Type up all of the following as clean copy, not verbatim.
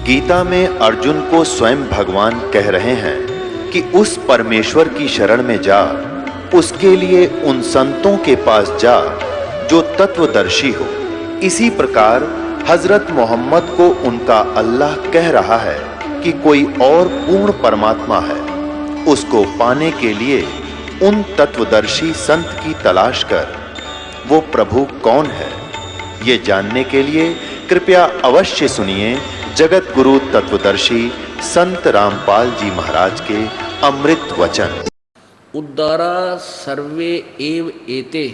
गीता में अर्जुन को स्वयं भगवान कह रहे हैं कि उस परमेश्वर की शरण में जा, उसके लिए उन संतों के पास जा जो तत्वदर्शी हो। इसी प्रकार हजरत मोहम्मद को उनका अल्लाह कह रहा है कि कोई और पूर्ण परमात्मा है, उसको पाने के लिए उन तत्वदर्शी संत की तलाश कर। वो प्रभु कौन है, ये जानने के लिए कृपया अवश्य सुनिए जगत गुरु तत्वदर्शी संत रामपाल जी महाराज के अमृत वचन। उद्धारा सर्वे एव एते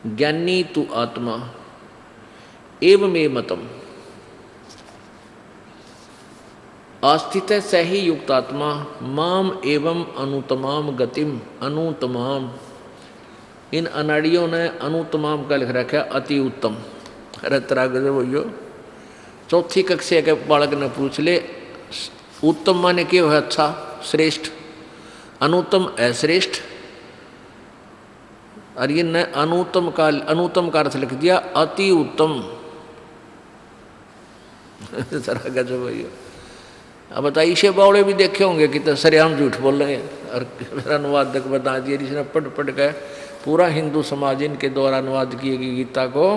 ज्ञानी तु आत्मा एव मे मतम आस्थित सही युक्तात्मा माम एवं अनुतमाम गतिम अनुतमाम। इन अनाड़ियों ने अनुतमाम का लिख रखा अति उत्तम। रतरागज भैयो चौथी कक्षा के बालक ने पूछ ले, उत्तम माने क्यों है अच्छा श्रेष्ठ, अनुत्तम अश्रेष्ठ। और ये ने अनुत्तम का अर्थ लिख दिया अति उत्तम। जरा गजब भैया। अब बताइए, इसे बावड़े भी देखे होंगे कि तो सरेआम झूठ बोल रहे हैं। और मेरा अनुवादक बता दिया जिसने पढ़ गए पूरा हिंदू समाज इनके द्वारा अनुवाद किए गई गीता को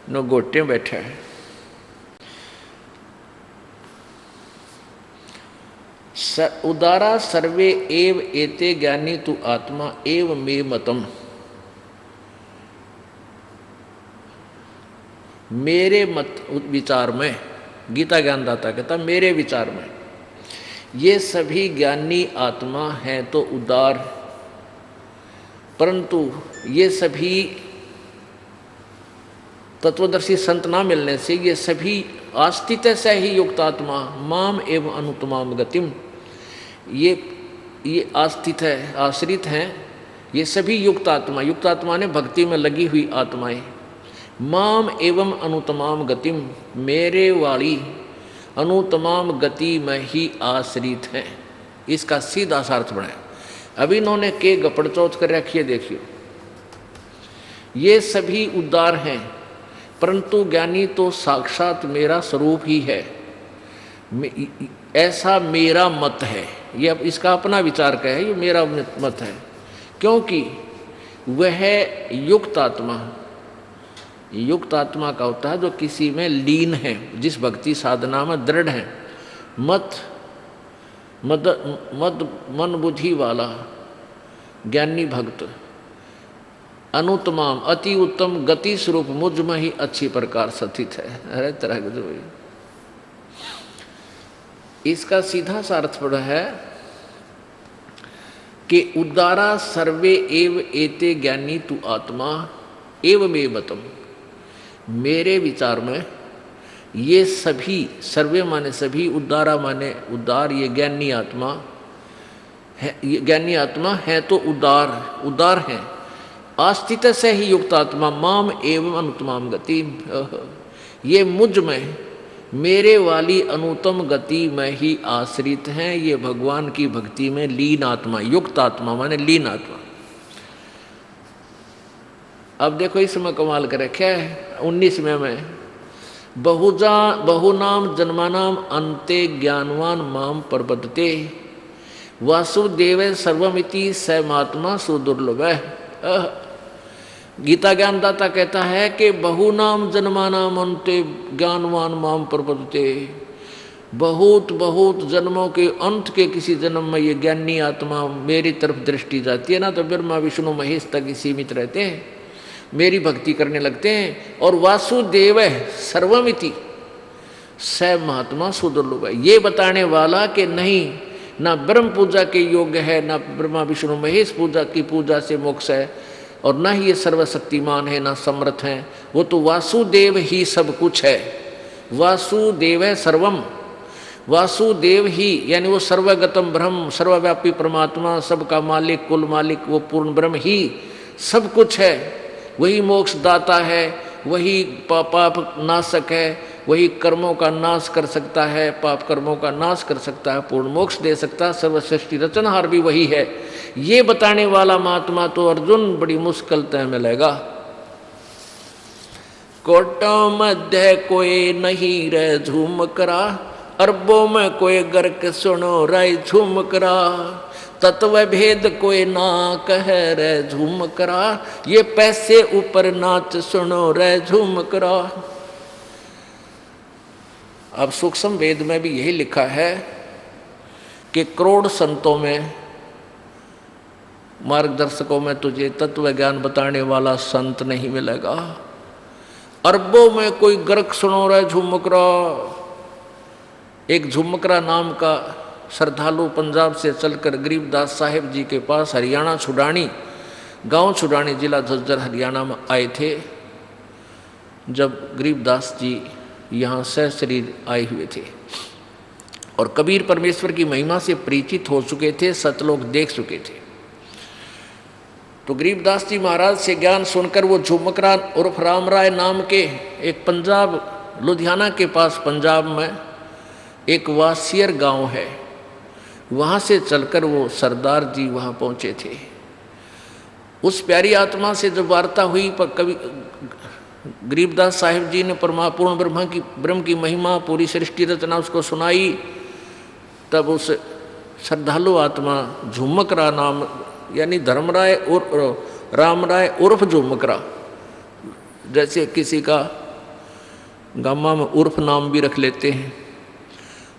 नो गोटे बैठे हैं। उदारा सर्वे एव एते ज्ञानी तु आत्मा एव मे मतम। मेरे मत विचार में, गीता ज्ञानदाता कहता मेरे विचार में ये सभी ज्ञानी आत्मा हैं तो उदार, परंतु ये सभी तत्वदर्शी संत ना मिलने से ये सभी आस्तित से ही युक्त आत्मा माम एवं अनुतमाम गतिम, ये आस्तित है, आश्रित हैं ये सभी युक्त आत्मा ने भक्ति में लगी हुई आत्माएं, माम एवं अनुतमाम गतिम मेरे वाली अनुतमाम गति में ही आश्रित हैं। इसका सीधा सा अर्थ बनाए। अभी इन्होंने के गपड़ चौथ कर रखिए, देखिए ये सभी उदार हैं परंतु ज्ञानी तो साक्षात मेरा स्वरूप ही है, ऐसा मेरा मत है। ये अब इसका अपना विचार का है, ये मेरा मत है, क्योंकि वह युक्त आत्मा का होता है जो किसी में लीन है, जिस भक्ति साधना में दृढ़ है, मन बुद्धि वाला ज्ञानी भक्त अनुतमाम अति उत्तम गति स्वरूप मुझ में ही अच्छी प्रकार स्थित है। अरे तरह के जो इसका सीधा सा अर्थ पड़ा है कि उदारा सर्वे एव एते ज्ञानी तु आत्मा एव मे मतम। मेरे विचार में ये सभी, सर्वे माने सभी, उदारा माने उदार, ये ज्ञानी आत्मा है, ये ज्ञानी आत्मा है तो उदार है, आस्तित से ही युक्त आत्मा माम एवं अनुतमाम गति, ये मुझ में मेरे वाली अनुतम गति में ही आश्रित हैं। ये भगवान की भक्ति में लीन आत्मा, युक्त आत्मा माने लीन आत्मा। अब देखो इसमें कमाल कर रखा है 19वें में, बहुनाम जन्मानाम अंते ज्ञानवान माम प्रपद्यते वासुदेव सर्वमिति सैमात्मा सुदुर्लभ। गीता ज्ञानदाता कहता है कि बहुनाम जन्मानाम अंते ज्ञानवान माम प्रपद्यते, बहुत जन्मों के अंत के किसी जन्म में ये ज्ञानी आत्मा मेरी तरफ दृष्टि जाती है ना, तो ब्रह्मा विष्णु महेश तक ही सीमित रहते हैं, मेरी भक्ति करने लगते हैं। और वासुदेव सर्वमिति स महात्मा सुदुर्लभ है, ये बताने वाला कि नहीं, ना ब्रह्म पूजा के योग्य है, ना ब्रह्मा विष्णु महेश की पूजा से मोक्ष है, और ना ही ये सर्वशक्तिमान है, ना समर्थ हैं। वो तो वासुदेव ही सब कुछ है। वासुदेव है सर्वम, वासुदेव ही यानी वो सर्वगतम ब्रह्म, सर्वव्यापी परमात्मा, सबका मालिक, कुल मालिक, वो पूर्ण ब्रह्म ही सब कुछ है। वही मोक्ष दाता है, वही पाप नाशक है, वही कर्मों का नाश कर सकता है, पाप कर्मों का नाश कर सकता है, पूर्ण मोक्ष दे सकता है, सर्वसृष्टि रचनहार भी वही है। ये बताने वाला महात्मा तो अर्जुन बड़ी मुश्किल तय मिलेगा। कोटों मध्य कोई नहीं रे झूमकरा, अरबों में कोई गर्क सुनो रे झूमकरा, तत्व भेद कोई ना कह रे झूमकरा, ये पैसे ऊपर नाच सुनो रे झूमकरा। अब सूक्ष्म वेद में भी यही लिखा है कि करोड़ संतों में, मार्गदर्शकों में तुझे तत्व ज्ञान बताने वाला संत नहीं मिलेगा। अरबों में कोई गर्क सुनो रहा झुमकरा। एक झुमकरा नाम का श्रद्धालु पंजाब से चलकर गरीबदास साहिब जी के पास हरियाणा छुडानी, गांव छुडानी, जिला झज्जर हरियाणा में आए थे। जब गरीबदास जी यहाँ सशरीर आए हुए थे और कबीर परमेश्वर की महिमा से परिचित हो चुके थे, सतलोक देख चुके थे, तो गरीबदास जी महाराज से ज्ञान सुनकर वो झुमकरा उर्फ राम राय नाम के एक पंजाब, लुधियाना के पास पंजाब में एक वासियर गांव है, वहाँ से चलकर वो सरदार जी वहाँ पहुँचे थे। उस प्यारी आत्मा से जब वार्ता हुई, पर कभी गरीबदास साहिब जी ने पूर्ण ब्रह्म की महिमा, पूरी सृष्टि रचना उसको सुनाई, तब उस श्रद्धालु आत्मा झुमकरा नाम, यानी धर्मराय और राम राय उर्फ झुमकरा, जैसे किसी का गामा में उर्फ नाम भी रख लेते हैं,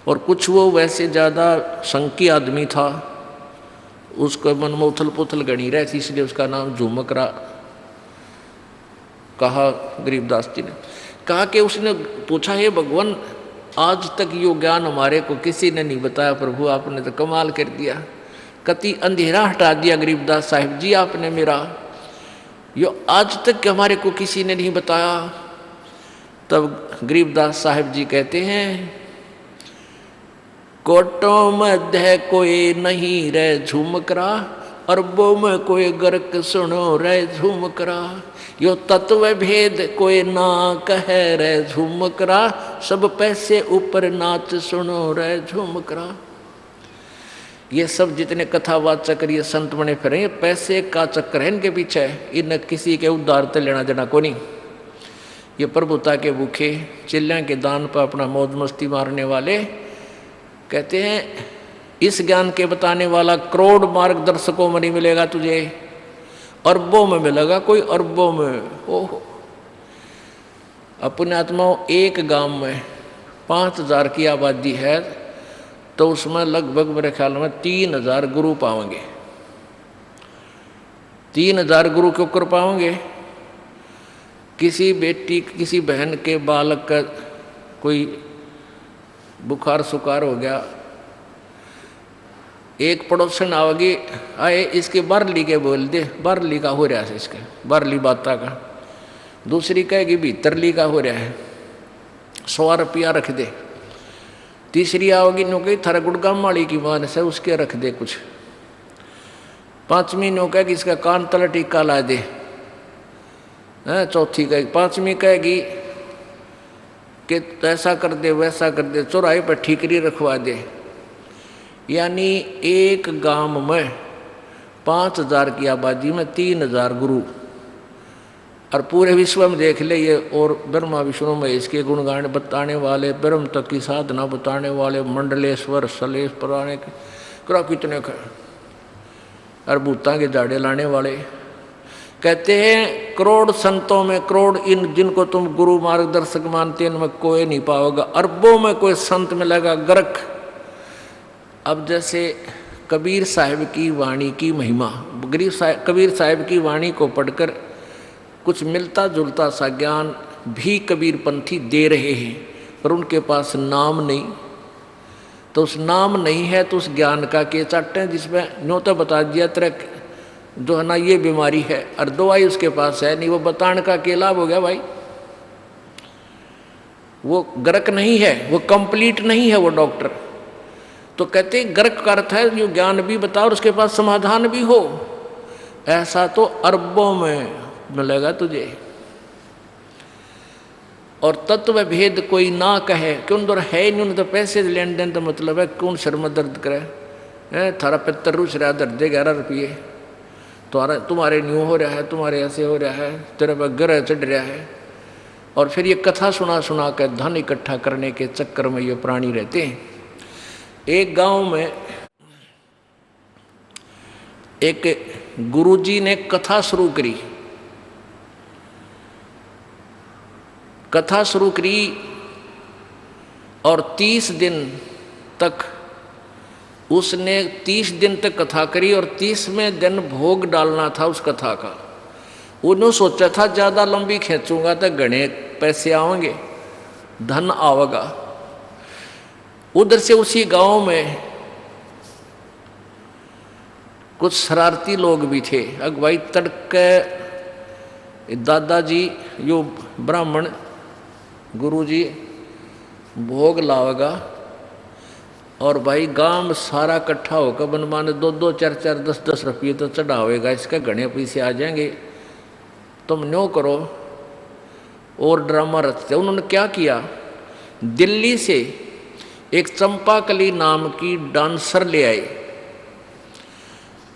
और कुछ वो वैसे ज़्यादा संकी आदमी था, उसको मन में उथल पुथल गणी रहती, इसलिए उसका नाम झुमकरा कहा। गरीबदास जी ने कहा कि उसने पूछा, हे भगवान, आज तक यो ज्ञान हमारे को किसी ने नहीं बताया, प्रभु आपने तो कमाल कर दिया, कति अंधेरा हटा दिया गरीबदास साहिब जी आपने मेरा, यो आज तक हमारे को किसी ने नहीं बताया। तब गरीबदास साहिब जी कहते हैं, कोटों मध्य कोई नहीं रे झुमकरा, अरबों में कोई गर्क सुनो रे झुमकरा, यो तत्व भेद कोई ना कह रे झुमकरा, सब पैसे ऊपर नाच सुनो रे झुमकरा। ये सब जितने कथावाचक ये संत बने फिरे, ये पैसे का चक्कर है इनके पीछे, इन किसी के उद्धार ते लेना देना को नहीं। ये प्रभुता के भूखे, चिल्लियाँ के दान पर अपना मौज मस्ती मारने वाले। कहते हैं इस ज्ञान के बताने वाला करोड़ मार्गदर्शकों में नहीं मिलेगा तुझे, अरबों में मिलेगा, कोई अरबों में। ओहो, अपने आत्माओं एक गांव में 5000 की आबादी है, तो उसमें लगभग मेरे ख्याल में 3000 गुरु पाओगे। 3000 गुरु क्यों कर पाओगे? किसी बेटी, किसी बहन के बालक का कोई बुखार सुखार हो गया, एक पड़ोसन आओगे, आए इसके बारली के बोल दे, बारली का हो रहा है, इसके बारली बाता का। दूसरी कहेगी भीतरली का हो रहा है, 100 रुपया रख दे। तीसरी आओगी नो कही थारा गुड़गाम वाली की मान से उसके रख दे कुछ। 5वीं नो कहेगी इसका कान तला टीका ला दे। चौथी कहेगी, 5वीं कहेगी कि ऐसा कर दे वैसा कर दे, चौराहे पर ठीकरी रखवा दे। यानी एक गांव में 5000 की आबादी में 3000 गुरु, और पूरे विश्व में देख ले ये, और ब्रह्मा विष्णु महेश के गुणगान बताने वाले, ब्रह्म तक की साधना बताने वाले, मंडलेश्वर सलेश पुराने करा कितने और भूता के जाड़े लाने वाले। कहते हैं करोड़ संतों में, करोड़ इन जिनको तुम गुरु मार्गदर्शक मानते हैं, इनमें कोई नहीं पाओगा, अरबों में कोई संत मिलेगा गर्क। अब जैसे कबीर साहिब की वाणी की महिमा, कबीर साहिब की वाणी को पढ़कर कुछ मिलता जुलता सा ज्ञान भी कबीरपंथी दे रहे हैं, पर उनके पास नाम नहीं। तो उस नाम नहीं है तो उस ज्ञान का के चाटें, जिसमें न्यों तो बता दिया तरह जो है ना ये बीमारी है, और दवाई उसके पास है नहीं, वो बताने का के लाभ हो गया भाई। वो गर्क नहीं है, वो कंप्लीट नहीं है वो डॉक्टर। तो कहते गर्क का अर्थ है जो ज्ञान भी बता और उसके पास समाधान भी हो। ऐसा तो अरबों में मिलेगा तुझे। और तत्व भेद कोई ना कहे, क्यों दर है नहीं, तो पैसे लेन देन तो मतलब है, कौन शर्म दर्द करे, थारा पितर रूस रहा दर्द दे 11 रुपये, तुम्हारे न्यू हो रहा है, तुम्हारे ऐसे हो रहा है, तेरे पर ग्रह चढ़ रहा है, और फिर ये कथा सुना सुना कर धन इकट्ठा करने के चक्कर में ये प्राणी रहते हैं। एक गांव में एक गुरुजी ने कथा शुरू करी। कथा शुरू करी और 30 दिन तक उसने 30 दिन तक कथा करी और 30वें दिन भोग डालना था उस कथा का। उन्होंने सोचा था ज़्यादा लंबी खींचूंगा तो घने पैसे आएंगे, धन आवेगा। उधर से उसी गांव में कुछ शरारती लोग भी थे। अग भाई तड़के दादाजी यो ब्राह्मण गुरुजी भोग लावेगा और भाई गांव सारा इकट्ठा होकर बनमाने 2-2, 4-4, 10-10 रुपये तो चढ़ावेगा, इसके घने पैसे आ जाएंगे, तुम न्यों करो। और ड्रामा रचते। उन्होंने क्या किया, दिल्ली से एक चंपाकली नाम की डांसर ले आए।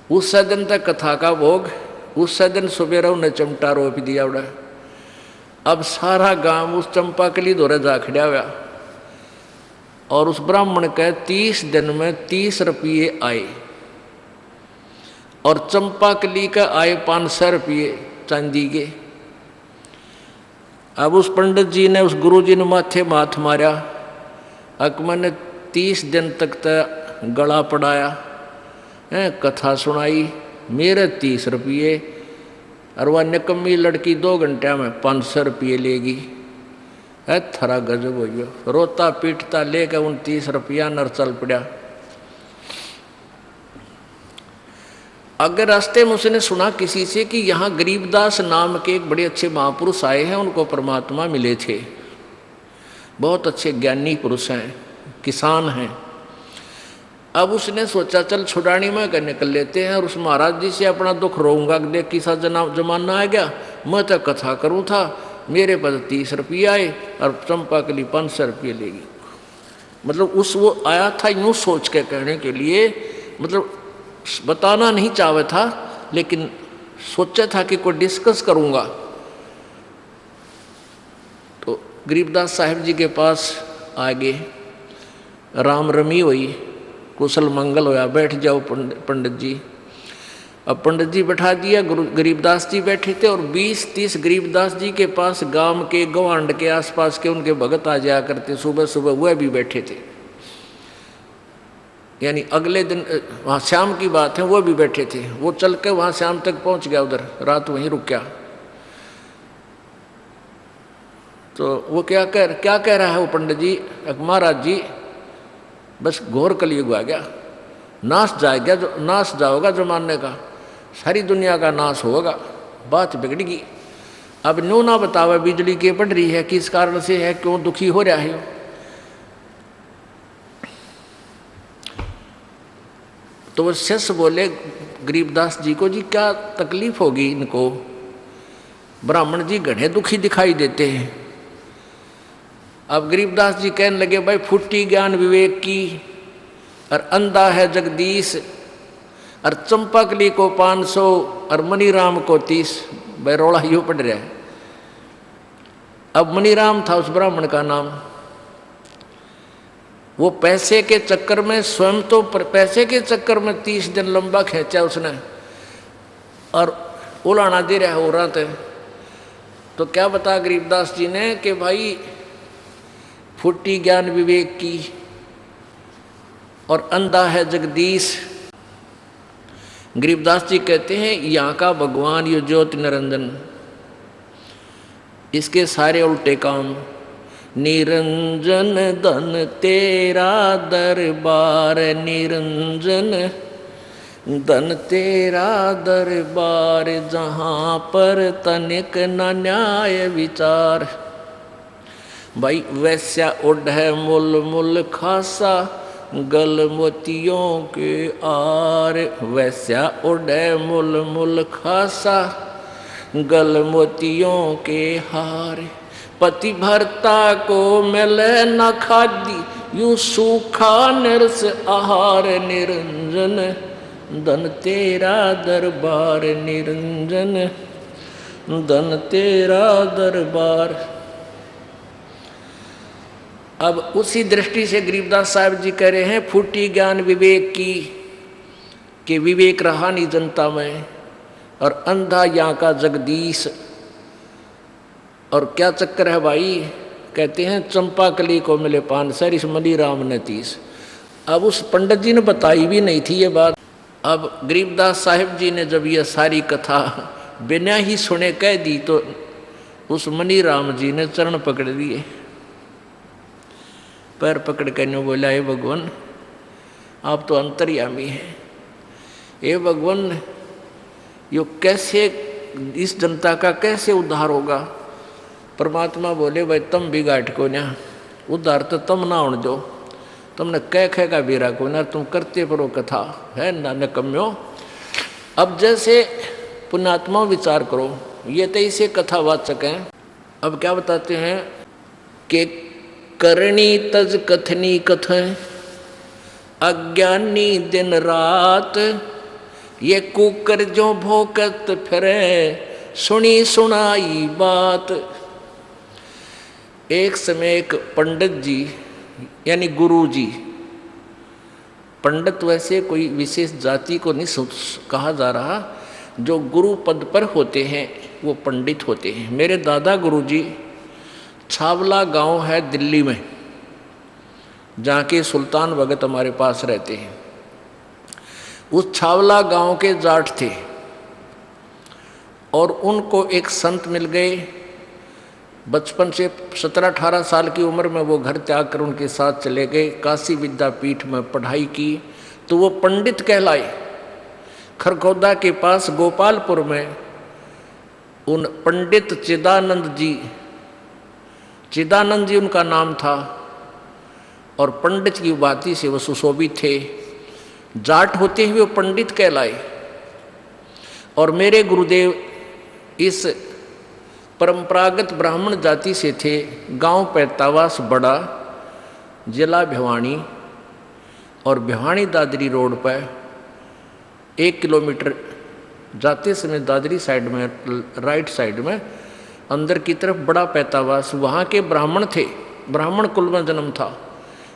उस दिन तक कथा का भोग, उस दिन सुबह उन्हें चिमटा रोप दिया उड़ा। अब सारा गांव उस चंपाकली दौरे जा खड़ा हुआ और उस ब्राह्मण के 30 दिन में 30 रुपये आए और चंपाकली का आए 500 रुपये चांदी के। अब उस पंडित जी ने उस गुरु जी ने माथे माथ मारा। अकबर ने 30 दिन तक तो गला पड़ाया, कथा सुनाई, मेरे 30 रुपये और वह निकम्मी लड़की 2 घंटे में 500 रुपये लेगी। थरा गजब हो गया। रोता पीटता लेकर 29 रुपया नर चल पड़ा। अगर रास्ते में उसने सुना किसी से कि यहाँ गरीबदास नाम के एक बड़े अच्छे महापुरुष आए हैं, उनको परमात्मा मिले थे, बहुत अच्छे ज्ञानी पुरुष हैं, किसान हैं। अब उसने सोचा चल छुड़ानी में कर निकल लेते हैं और उस महाराज जी से अपना दुख रोऊंगा। देख किसा जमाना आ गया, मैं तो कथा करूँ था, मेरे पास 30 रुपये आए और चंपा के लिए 500 रुपये लेगी। मतलब वो आया था यूँ सोच के कहने के लिए, मतलब बताना नहीं चाहे था, लेकिन सोचा था कि कोई डिस्कस करूँगा। तो गरीबदास साहिब जी के पास आ गए, राम रमी हुई, कुशल मंगल होया, बैठ जाओ पंडित जी। अब पंडित जी बैठा दिया, गरीबदास जी बैठे थे और 20-30 गरीबदास जी के पास गांव के गवांड के आसपास के उनके भगत आ जाया करते, सुबह सुबह वह भी बैठे थे। यानी अगले दिन वहाँ शाम की बात है, वो भी बैठे थे। वो चल के वहाँ शाम तक पहुँच गया, उधर रात वहीं रुक गया। तो वो क्या कह रहा है वो पंडित जी, महाराज जी बस घोर कलयुग आ गया, नाश जाओगा जमाने का, सारी दुनिया का नाश होगा, बात बिगड़ेगी। अब न्यू ना बतावा बिजली के पड़ रही है, किस कारण से है, क्यों दुखी हो रहा है। तो वो शिष्य बोले गरीबदास जी को, जी क्या तकलीफ होगी इनको, ब्राह्मण जी घने दुखी दिखाई देते हैं। अब गरीबदास जी कहने लगे, भाई फुट्टी ज्ञान विवेक की और अंधा है जगदीश और चंपाकली को 500 और मनीराम को 30। भाई रोड़ा यूँ पड़ रहा है। अब मनीराम था उस ब्राह्मण का नाम। वो पैसे के चक्कर में, स्वयं तो पैसे के चक्कर में 30 दिन लंबा खींचा उसने और उलाना दे रहा हो रहा था। तो क्या बता गरीबदास जी ने कि भाई फुट्टी ज्ञान विवेक की और अंधा है जगदीश। गरीबदास जी कहते हैं यहाँ का भगवान यो ज्योति निरंजन, इसके सारे उल्टे काम। निरंजन धन तेरा दरबार, निरंजन धन तेरा दरबार, जहाँ पर तनिक न न्याय विचार। भाई वैश्या उड है मुल मुल खासा, गल मोतियों के आर। वैश्या उड है मुल मुल खासा, गल मोतियों के हार। पति भरता को मिले न खादी, यूं सूखा निरस आहार। निरंजन धन तेरा दरबार, निरंजन धन तेरा दरबार। अब उसी दृष्टि से गरीबदास साहब जी कह रहे हैं, फूटी ज्ञान विवेक की कि विवेक रहा नहीं जनता में, और अंधा यहाँ का जगदीश। और क्या चक्कर है भाई, कहते हैं चंपा कली को मिले पान सर, इस मनी राम ने 30। अब उस पंडित जी ने बताई भी नहीं थी ये बात। अब गरीबदास साहिब जी ने जब यह सारी कथा बिना ही सुने कह दी, तो उस मनी राम जी ने चरण पकड़ लिए, पैर पकड़ कर ने बोला, हे भगवान आप तो अंतर्यामी हैं, हे भगवान यो कैसे, इस जनता का कैसे उद्धार होगा। परमात्मा बोले, भाई तुम भी गाठ को ना उद्धार तो तुम ना होने दो, तुमने कह खेगा बीरा को ना, तुम करते परो कथा है ना नकम्यो। अब जैसे पुण्यात्मा विचार करो, ये तो इसे कथावाचक हैं। अब क्या बताते हैं कि करणी तज कथनी कथें, अज्ञानी दिन रात, ये कुकर जो भोकत फिरे, सुनी सुनाई बात। एक समय एक पंडित जी यानी गुरु जी, पंडित वैसे कोई विशेष जाति को नहीं कहा जा रहा, जो गुरु पद पर होते हैं वो पंडित होते हैं। मेरे दादा गुरु जी छावला गांव है दिल्ली में, जहाँ के सुल्तान भगत हमारे पास रहते हैं। उस छावला गांव के जाट थे और उनको एक संत मिल गए। बचपन से 17-18 साल की उम्र में वो घर त्याग कर उनके साथ चले गए, काशी विद्यापीठ में पढ़ाई की, तो वो पंडित कहलाए। खरगोदा के पास गोपालपुर में उन पंडित चिदानंद जी उनका नाम था, और पंडित की उपाधि से वो सुशोभित थे। जाट होते हुए वो पंडित कहलाए। और मेरे गुरुदेव इस परंपरागत ब्राह्मण जाति से थे। गांव पैतावास बड़ा, जिला भिवानी, और भिवानी दादरी रोड पर 1 किलोमीटर जाते समय दादरी साइड में, राइट साइड में अंदर की तरफ बड़ा पैतावास, वहाँ के ब्राह्मण थे। ब्राह्मण कुल में जन्म था,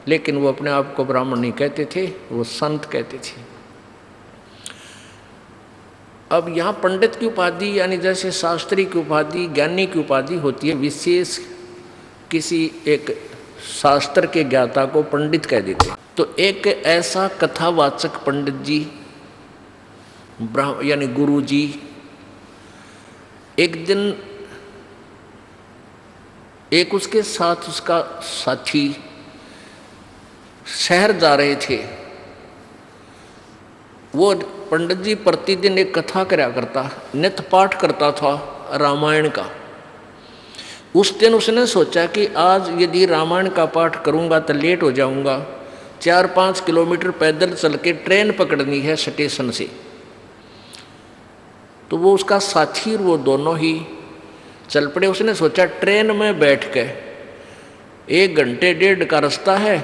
लेकिन वो अपने आप को ब्राह्मण नहीं कहते थे, वो संत कहते थे। अब यहाँ पंडित की उपाधि यानी जैसे शास्त्री की उपाधि, ज्ञानी की उपाधि होती है, विशेष किसी एक शास्त्र के ज्ञाता को पंडित कह देते हैं। तो एक ऐसा कथावाचक पंडित जी यानी गुरु जी एक दिन एक उसके साथ उसका साथी शहर जा रहे थे। वो पंडित जी प्रतिदिन एक कथा कराया करता, नित्य पाठ करता था रामायण का। उस दिन उसने सोचा कि आज यदि रामायण का पाठ करूंगा तो लेट हो जाऊंगा, 4-5 किलोमीटर पैदल चल के ट्रेन पकड़नी है स्टेशन से। तो वो उसका साथी और वो दोनों ही चल पड़े। उसने सोचा ट्रेन में बैठ के 1 घंटे 1.5 का रास्ता है,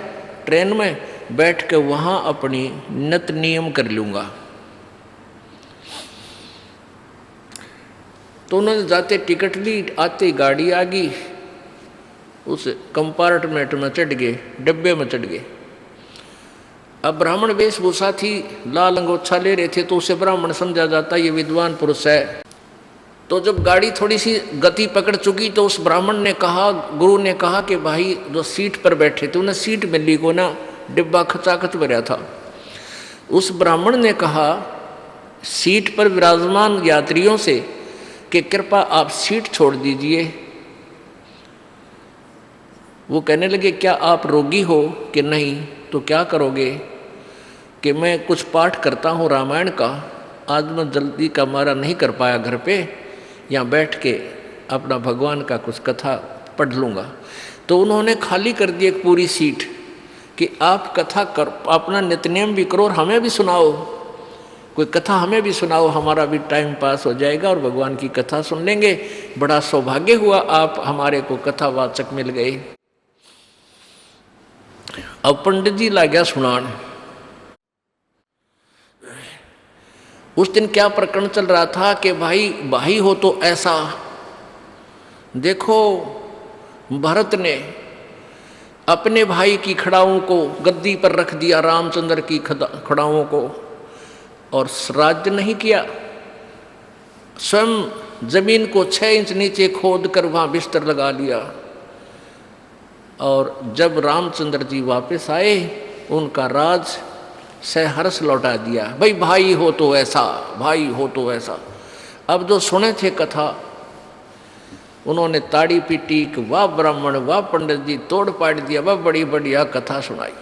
ट्रेन में बैठ के वहाँ अपनी नित्य नियम कर लूँगा। तो उन्होंने जाते टिकट ली, आते गाड़ी आ गई, उस कंपार्टमेंट में चढ़ गए, डब्बे में चढ़ गए। अब ब्राह्मण वेशभूषा थी, लाल अंगोछा ले रहे थे, तो उसे ब्राह्मण समझा जाता ये विद्वान पुरुष है। तो जब गाड़ी थोड़ी सी गति पकड़ चुकी तो उस ब्राह्मण ने कहा, गुरु ने कहा कि भाई जो सीट पर बैठे थे उन्हें सीट मिली को ना, डिब्बा खचाखच भरा था। उस ब्राह्मण ने कहा सीट पर विराजमान यात्रियों से कि कृपा आप सीट छोड़ दीजिए। वो कहने लगे क्या आप रोगी हो कि नहीं, तो क्या करोगे कि मैं कुछ पाठ करता हूँ रामायण का, आज मैं जल्दी का मारा नहीं कर पाया घर पे, यहाँ बैठ के अपना भगवान का कुछ कथा पढ़ लूँगा। तो उन्होंने खाली कर दी एक पूरी सीट कि आप कथा कर, अपना नित्यनेम भी करो और हमें भी सुनाओ, कोई कथा हमें भी सुनाओ, हमारा भी टाइम पास हो जाएगा और भगवान की कथा सुन लेंगे। बड़ा सौभाग्य हुआ आप हमारे को कथावाचक मिल गए। अब पंडित जी ला गया सुनान। उस दिन क्या प्रकरण चल रहा था कि भाई हो तो ऐसा देखो, भरत ने अपने भाई की खड़ाओं को गद्दी पर रख दिया, रामचंद्र की खड़ाओं को, और राज्य नहीं किया। स्वयं जमीन को 6 इंच नीचे खोद कर वहाँ बिस्तर लगा लिया। और जब रामचंद्र जी वापस आए, उनका राज सहर्ष लौटा दिया। भाई भाई हो तो ऐसा, भाई हो तो ऐसा। अब जो सुने थे कथा, उन्होंने ताड़ी पीटी कि वाह ब्राह्मण, वाह पंडित जी, तोड़ पाड़ दिया, वाह बड़ी बढ़िया कथा सुनाई।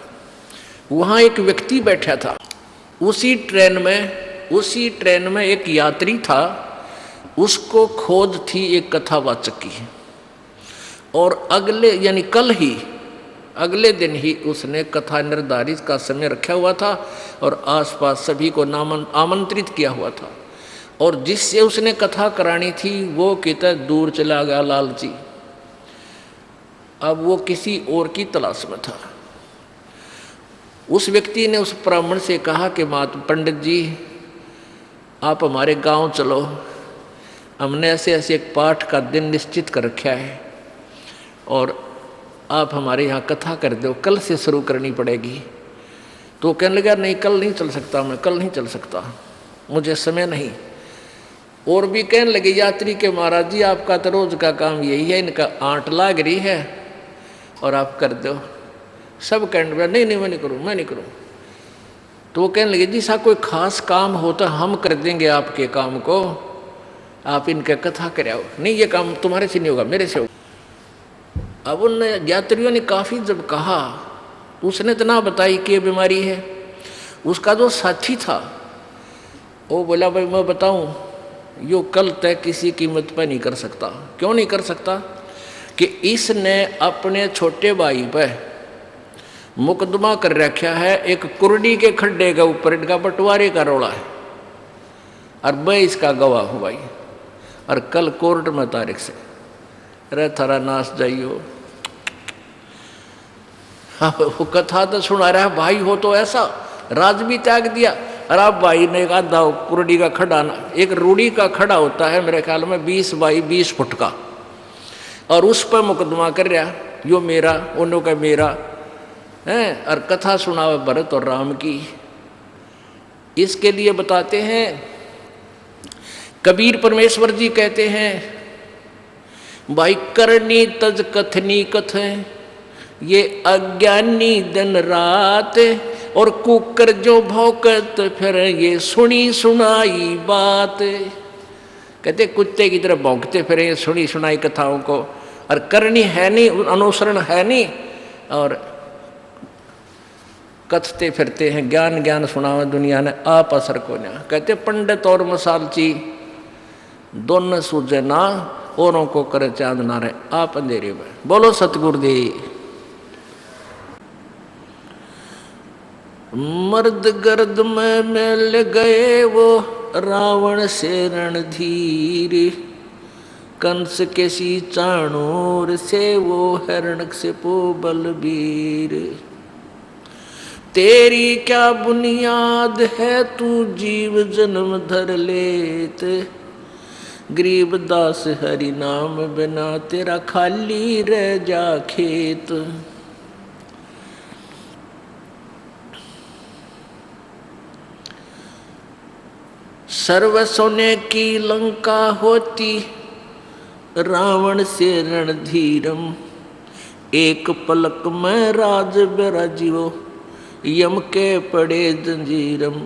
वहाँ एक व्यक्ति बैठा था, उसी ट्रेन में एक यात्री था, उसको खोज थी एक कथावाचक की। और अगले दिन ही उसने कथा निर्धारित का समय रखा हुआ था और आसपास सभी को आमंत्रित किया हुआ था। और जिससे उसने कथा करानी थी वो कितना दूर चला गया, लालची। अब वो किसी और की तलाश में था। उस व्यक्ति ने उस ब्राह्मण से कहा कि पंडित जी, आप हमारे गांव चलो, हमने ऐसे ऐसे एक पाठ का दिन निश्चित कर रखा है और आप हमारे यहाँ कथा कर दो, कल से शुरू करनी पड़ेगी। तो कहने लगा नहीं, कल नहीं चल सकता, मैं कल नहीं चल सकता, मुझे समय नहीं। और भी कहने लगे यात्री के महाराज जी, आपका तो रोज का काम यही है, इनका आंट लाग रही है और आप कर दो। सब कहने लगे नहीं मैं नहीं करूँ। तो वो कहने लगे जी साहब, कोई खास काम हो तो हम कर देंगे आपके काम को, आप इनका कथा कराओ। नहीं, ये काम तुम्हारे से नहीं होगा, मेरे से होगा। अब उन यात्रियों ने काफ़ी जब कहा, उसने तो ना बताई कि ये बीमारी है। उसका जो साथी था वो बोला भाई मैं बताऊं, यो कल तक किसी कीमत पर नहीं कर सकता। क्यों नहीं कर सकता? कि इसने अपने छोटे भाई पर मुकदमा कर रखा है, एक कुर्डी के खड्डे के ऊपर इनका बंटवारे का रोला है और मैं इसका गवाह हूँ भाई। और कल कोर्ट में तारीख से रे थारा नाश जाइयो। हाँ, वो कथा तो सुना रहा है, भाई हो तो ऐसा, राज भी त्याग दिया। और आप भाई ने एक आधा कुर्डी का खड़ा, एक रूढ़ी का खड़ा होता है मेरे ख्याल में 20 बाई 20 फुट का, और उस पर मुकदमा कर रहा, यो मेरा, उन्हों का मेरा है। और कथा सुनावे भरत और राम की। इसके लिए बताते हैं कबीर परमेश्वर जी कहते हैं, भाई करनी तज कथनी कथें, ये अज्ञानी दिन रात, और कुकर जो भौंकत फिर ये सुनी सुनाई बात। कहते कुत्ते की तरह भौंकते फिर ये सुनी सुनाई कथाओं को, और करनी है नहीं, अनुसरण है नहीं, और कथते फिरते हैं, ज्ञान सुनावा दुनिया ने, आप असर को ना। कहते पंडित और मसालची दोनों सूझे ना, औरों को करे चांद ना रहे, आप अंधेरे में। बोलो सतगुरुदेव। मर्द गर्द में मिल गए वो रावण से रणधीर, कंस के सी चाणूर से वो हिरण्यक से पो बलबीर। तेरी क्या बुनियाद है तू जीव जन्म धर लेत, गरीब दास हरि नाम बिना तेरा खाली रह जा खेत। सर्व सोने की लंका होती रावण से रणधीरम, एक पलक में राज बिराजियो यम के पड़े जंजीरम।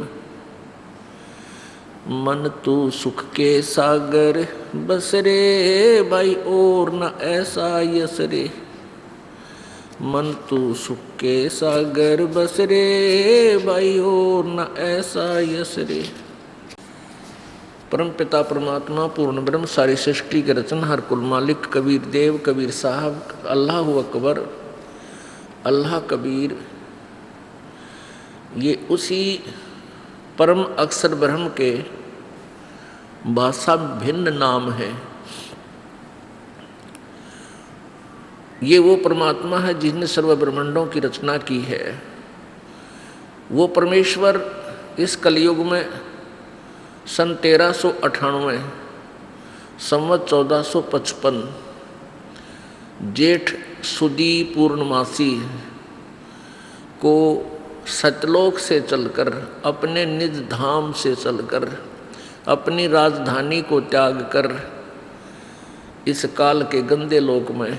मन तू सुख के सागर बसरे भाई और न ऐसा यसरे, मन तू सुख के सागर बसरे भाई और न ऐसा यसरे। परम पिता परमात्मा पूर्ण ब्रह्म सारी सृष्टि के रचनहार कुल मालिक कबीर देव कबीर साहब, अल्लाह अकबर, अल्लाह कबीर, ये उसी परम अक्षर ब्रह्म के भाषा भिन्न नाम है। ये वो परमात्मा है जिसने सर्व ब्रह्मांडों की रचना की है। वो परमेश्वर इस कलयुग में सन 1398 संवत 1455 जेठ सुदी पूर्णमासी को सतलोक से चलकर, अपने निज धाम से चलकर, अपनी राजधानी को त्याग कर इस काल के गंदे लोक में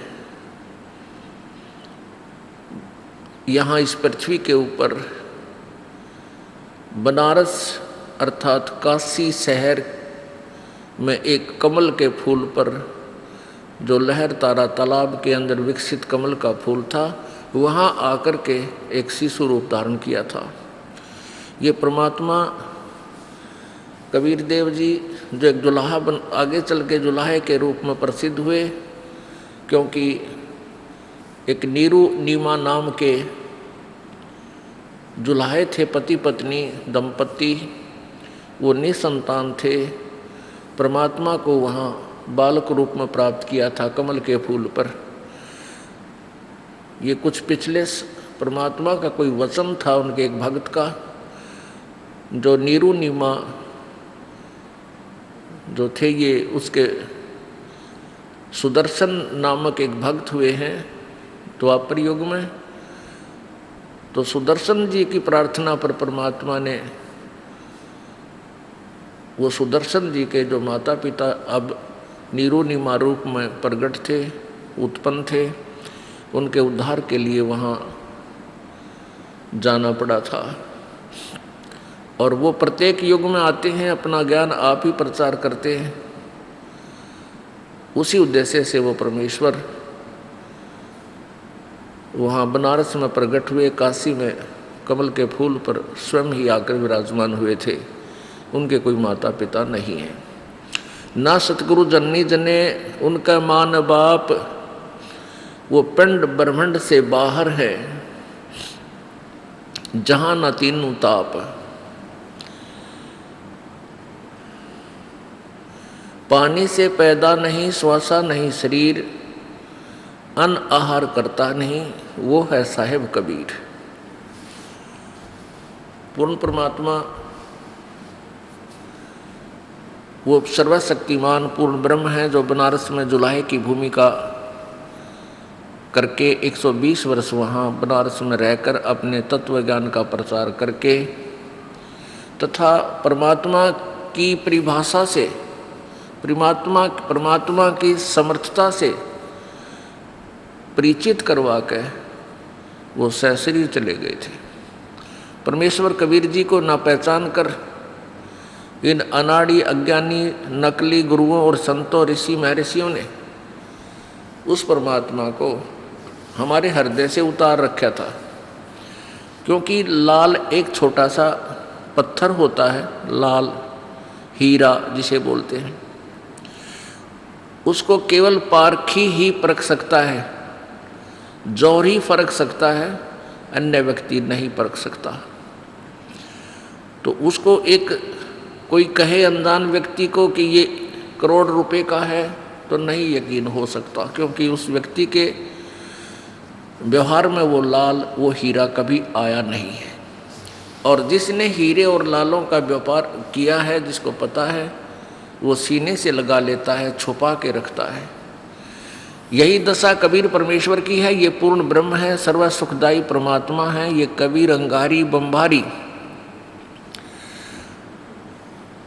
यहाँ इस पृथ्वी के ऊपर बनारस अर्थात काशी शहर में एक कमल के फूल पर, जो लहर तारा तालाब के अंदर विकसित कमल का फूल था, वहाँ आकर के एक शिशु रूप धारण किया था। ये परमात्मा कबीर देव जी जो एक जुलाहा आगे चल के जुलाहे के रूप में प्रसिद्ध हुए, क्योंकि एक नीरू नीमा नाम के जुलाहे थे, पति पत्नी दंपति, वो निसंतान थे। परमात्मा को वहाँ बालक रूप में प्राप्त किया था कमल के फूल पर। ये कुछ पिछले परमात्मा का कोई वचन था उनके एक भक्त का, जो नीरू नीमा जो थे, ये उसके सुदर्शन नामक एक भक्त हुए हैं द्वापर युग में। तो सुदर्शन जी की प्रार्थना पर परमात्मा ने वो सुदर्शन जी के जो माता पिता अब नीरू नीमा रूप में प्रकट थे, उत्पन्न थे, उनके उद्धार के लिए वहाँ जाना पड़ा था। और वो प्रत्येक युग में आते हैं, अपना ज्ञान आप ही प्रचार करते हैं। उसी उद्देश्य से वो परमेश्वर वहाँ बनारस में प्रकट हुए, काशी में कमल के फूल पर स्वयं ही आकर विराजमान हुए थे। उनके कोई माता पिता नहीं है, ना सतगुरु जननी जने उनका मान बाप। वो पिंड ब्रह्मांड से बाहर है, जहाँ न तीनों ताप। पानी से पैदा नहीं, श्वासा नहीं शरीर, अन्न आहार करता नहीं, वो है साहिब कबीर। पूर्ण परमात्मा वो सर्वशक्तिमान पूर्ण ब्रह्म है, जो बनारस में जुलाहे की भूमिका करके 120 वर्ष वहाँ बनारस में रहकर अपने तत्व ज्ञान का प्रचार करके तथा परमात्मा की परिभाषा से, परमात्मा की समर्थता से परिचित करवा के वो सहशरीर चले गए थे। परमेश्वर कबीर जी को ना पहचान कर इन अनाड़ी अज्ञानी नकली गुरुओं और संतों ऋषि महर्षियों ने उस परमात्मा को हमारे हृदय से उतार रखा था। क्योंकि लाल एक छोटा सा पत्थर होता है, लाल हीरा जिसे बोलते हैं, उसको केवल पारखी ही परख सकता है, जौहरी फर्क सकता है, अन्य व्यक्ति नहीं परख सकता। तो उसको एक कोई कहे अनजान व्यक्ति को कि ये करोड़ रुपए का है तो नहीं यकीन हो सकता, क्योंकि उस व्यक्ति के व्यवहार में वो लाल, वो हीरा कभी आया नहीं है। और जिसने हीरे और लालों का व्यापार किया है, जिसको पता है, वो सीने से लगा लेता है, छुपा के रखता है। यही दशा कबीर परमेश्वर की है। ये पूर्ण ब्रह्म है, सर्व सुखदायी परमात्मा है। ये कबीर अंगारी बंबारी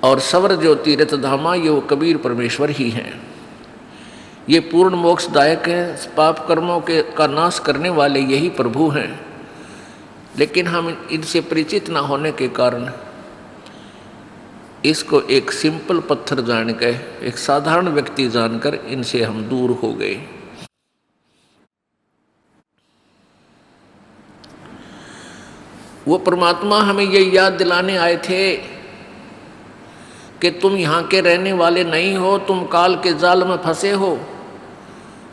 और सवर ज्योति रत धामा, ये वो कबीर परमेश्वर ही हैं। ये पूर्ण मोक्षदायक है, पाप कर्मों के का नाश करने वाले यही प्रभु हैं। लेकिन हम इनसे परिचित ना होने के कारण इसको एक सिंपल पत्थर जान के, एक साधारण व्यक्ति जानकर इनसे हम दूर हो गए। वो परमात्मा हमें ये याद दिलाने आए थे कि तुम यहाँ के रहने वाले नहीं हो, तुम काल के जाल में फंसे हो।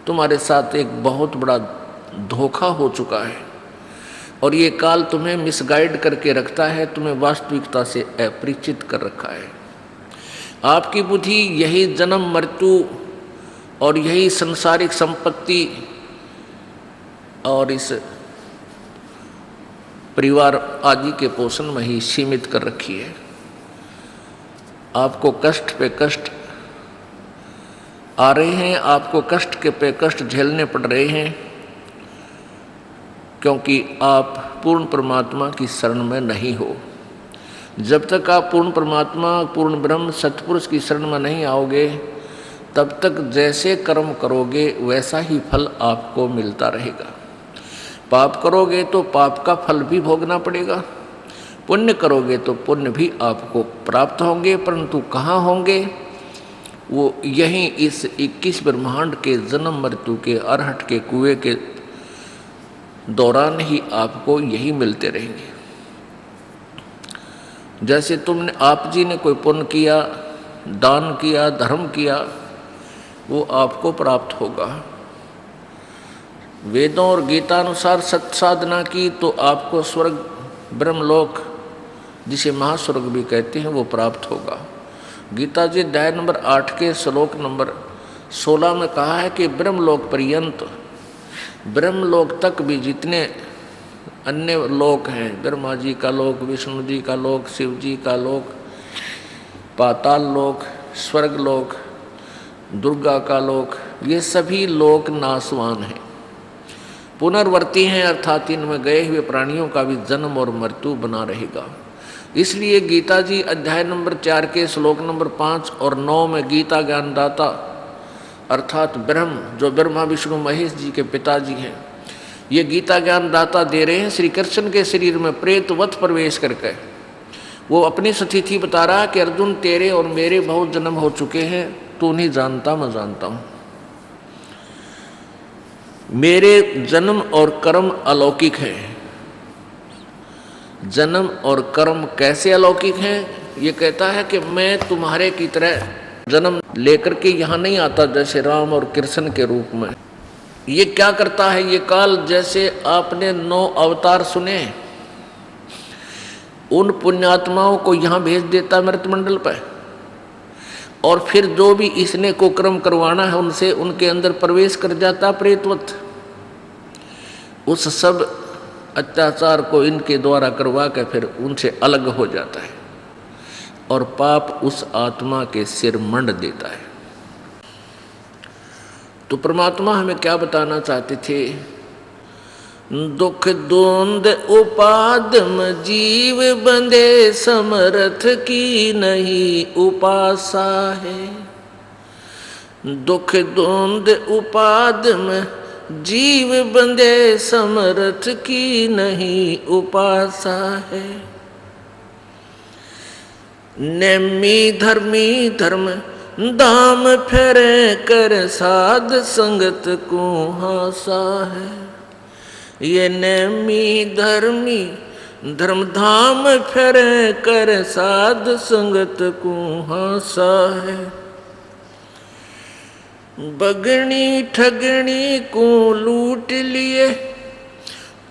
तुम्हारे साथ एक बहुत बड़ा धोखा हो चुका है और ये काल तुम्हें मिसगाइड करके रखता है, तुम्हें वास्तविकता से अपरिचित कर रखा है। आपकी बुद्धि यही जन्म मृत्यु और यही संसारिक संपत्ति और इस परिवार आदि के पोषण में ही सीमित कर रखी है। आपको कष्ट पे कष्ट आ रहे हैं, आपको कष्ट के पे कष्ट झेलने पड़ रहे हैं, क्योंकि आप पूर्ण परमात्मा की शरण में नहीं हो। जब तक आप पूर्ण परमात्मा, पूर्ण ब्रह्म सतपुरुष की शरण में नहीं आओगे, तब तक जैसे कर्म करोगे वैसा ही फल आपको मिलता रहेगा। पाप करोगे तो पाप का फल भी भोगना पड़ेगा, पुण्य करोगे तो पुण्य भी आपको प्राप्त होंगे, परंतु कहाँ होंगे? वो यहीं इस 21 ब्रह्मांड के जन्म मृत्यु के अरहट के कुएं के दौरान ही आपको यही मिलते रहेंगे। जैसे तुमने, आप जी ने कोई पुण्य किया, दान किया, धर्म किया, वो आपको प्राप्त होगा। वेदों और गीता अनुसार सत साधना की तो आपको स्वर्ग, ब्रह्मलोक, जिसे महास्वर्ग भी कहते हैं, वो प्राप्त होगा। गीता जी अध्याय नंबर 8 के श्लोक नंबर 16 में कहा है कि ब्रह्मलोक पर्यंत, ब्रह्मलोक तक भी जितने अन्य लोक हैं, ब्रह्मा जी का लोक, विष्णु जी का लोक, शिव जी का लोक, पाताल लोक, स्वर्ग लोक, दुर्गा का लोक, ये सभी लोक नाशवान हैं, पुनर्वर्ती हैं, अर्थात इनमें गए हुए प्राणियों का भी जन्म और मृत्यु बना रहेगा। इसलिए गीता जी अध्याय नंबर 4 के श्लोक नंबर 5 और 9 में गीता ज्ञानदाता अर्थात ब्रह्म, जो ब्रह्मा विष्णु महेश जी के पिताजी हैं, ये गीता ज्ञानदाता दे रहे हैं श्री कृष्ण के शरीर में प्रेतवत प्रवेश करके। वो अपनी स्थिति बता रहा है कि अर्जुन, तेरे और मेरे बहुत जन्म हो चुके हैं, तू नहीं जानता, मैं जानता हूँ। मेरे जन्म और कर्म अलौकिक हैं। जन्म और कर्म कैसे अलौकिक हैं? ये कहता है कि मैं तुम्हारे की तरह जन्म लेकर के यहाँ नहीं आता जैसे राम और कृष्ण के रूप में। ये क्या करता है? ये काल, जैसे आपने 9 अवतार सुने, उन पुण्यात्माओं को यहाँ भेज देता मृतमंडल पर, और फिर जो भी इसने को कर्म करवाना है उनसे, उनके अंदर प्रवेश कर जाता प्रेतवत। उस सब अत्याचार को इनके द्वारा करवा के फिर उनसे अलग हो जाता है, और पाप उस आत्मा के सिर मंड देता है। तो परमात्मा हमें क्या बताना चाहते थे? दुख द्वंद उपादम जीव बंधे, समर्थ की नहीं उपासा है। दुख द्वंद उपादम जीव बंधे, समर्थ की नहीं उपासा है। नेमी धर्मी धर्म दाम फेरे कर, साध संगत को हासा है। ये नेमी धर्मी धर्म धाम फेरे कर, साध संगत को हासा है। बगनी ठगनी को लूट लिए,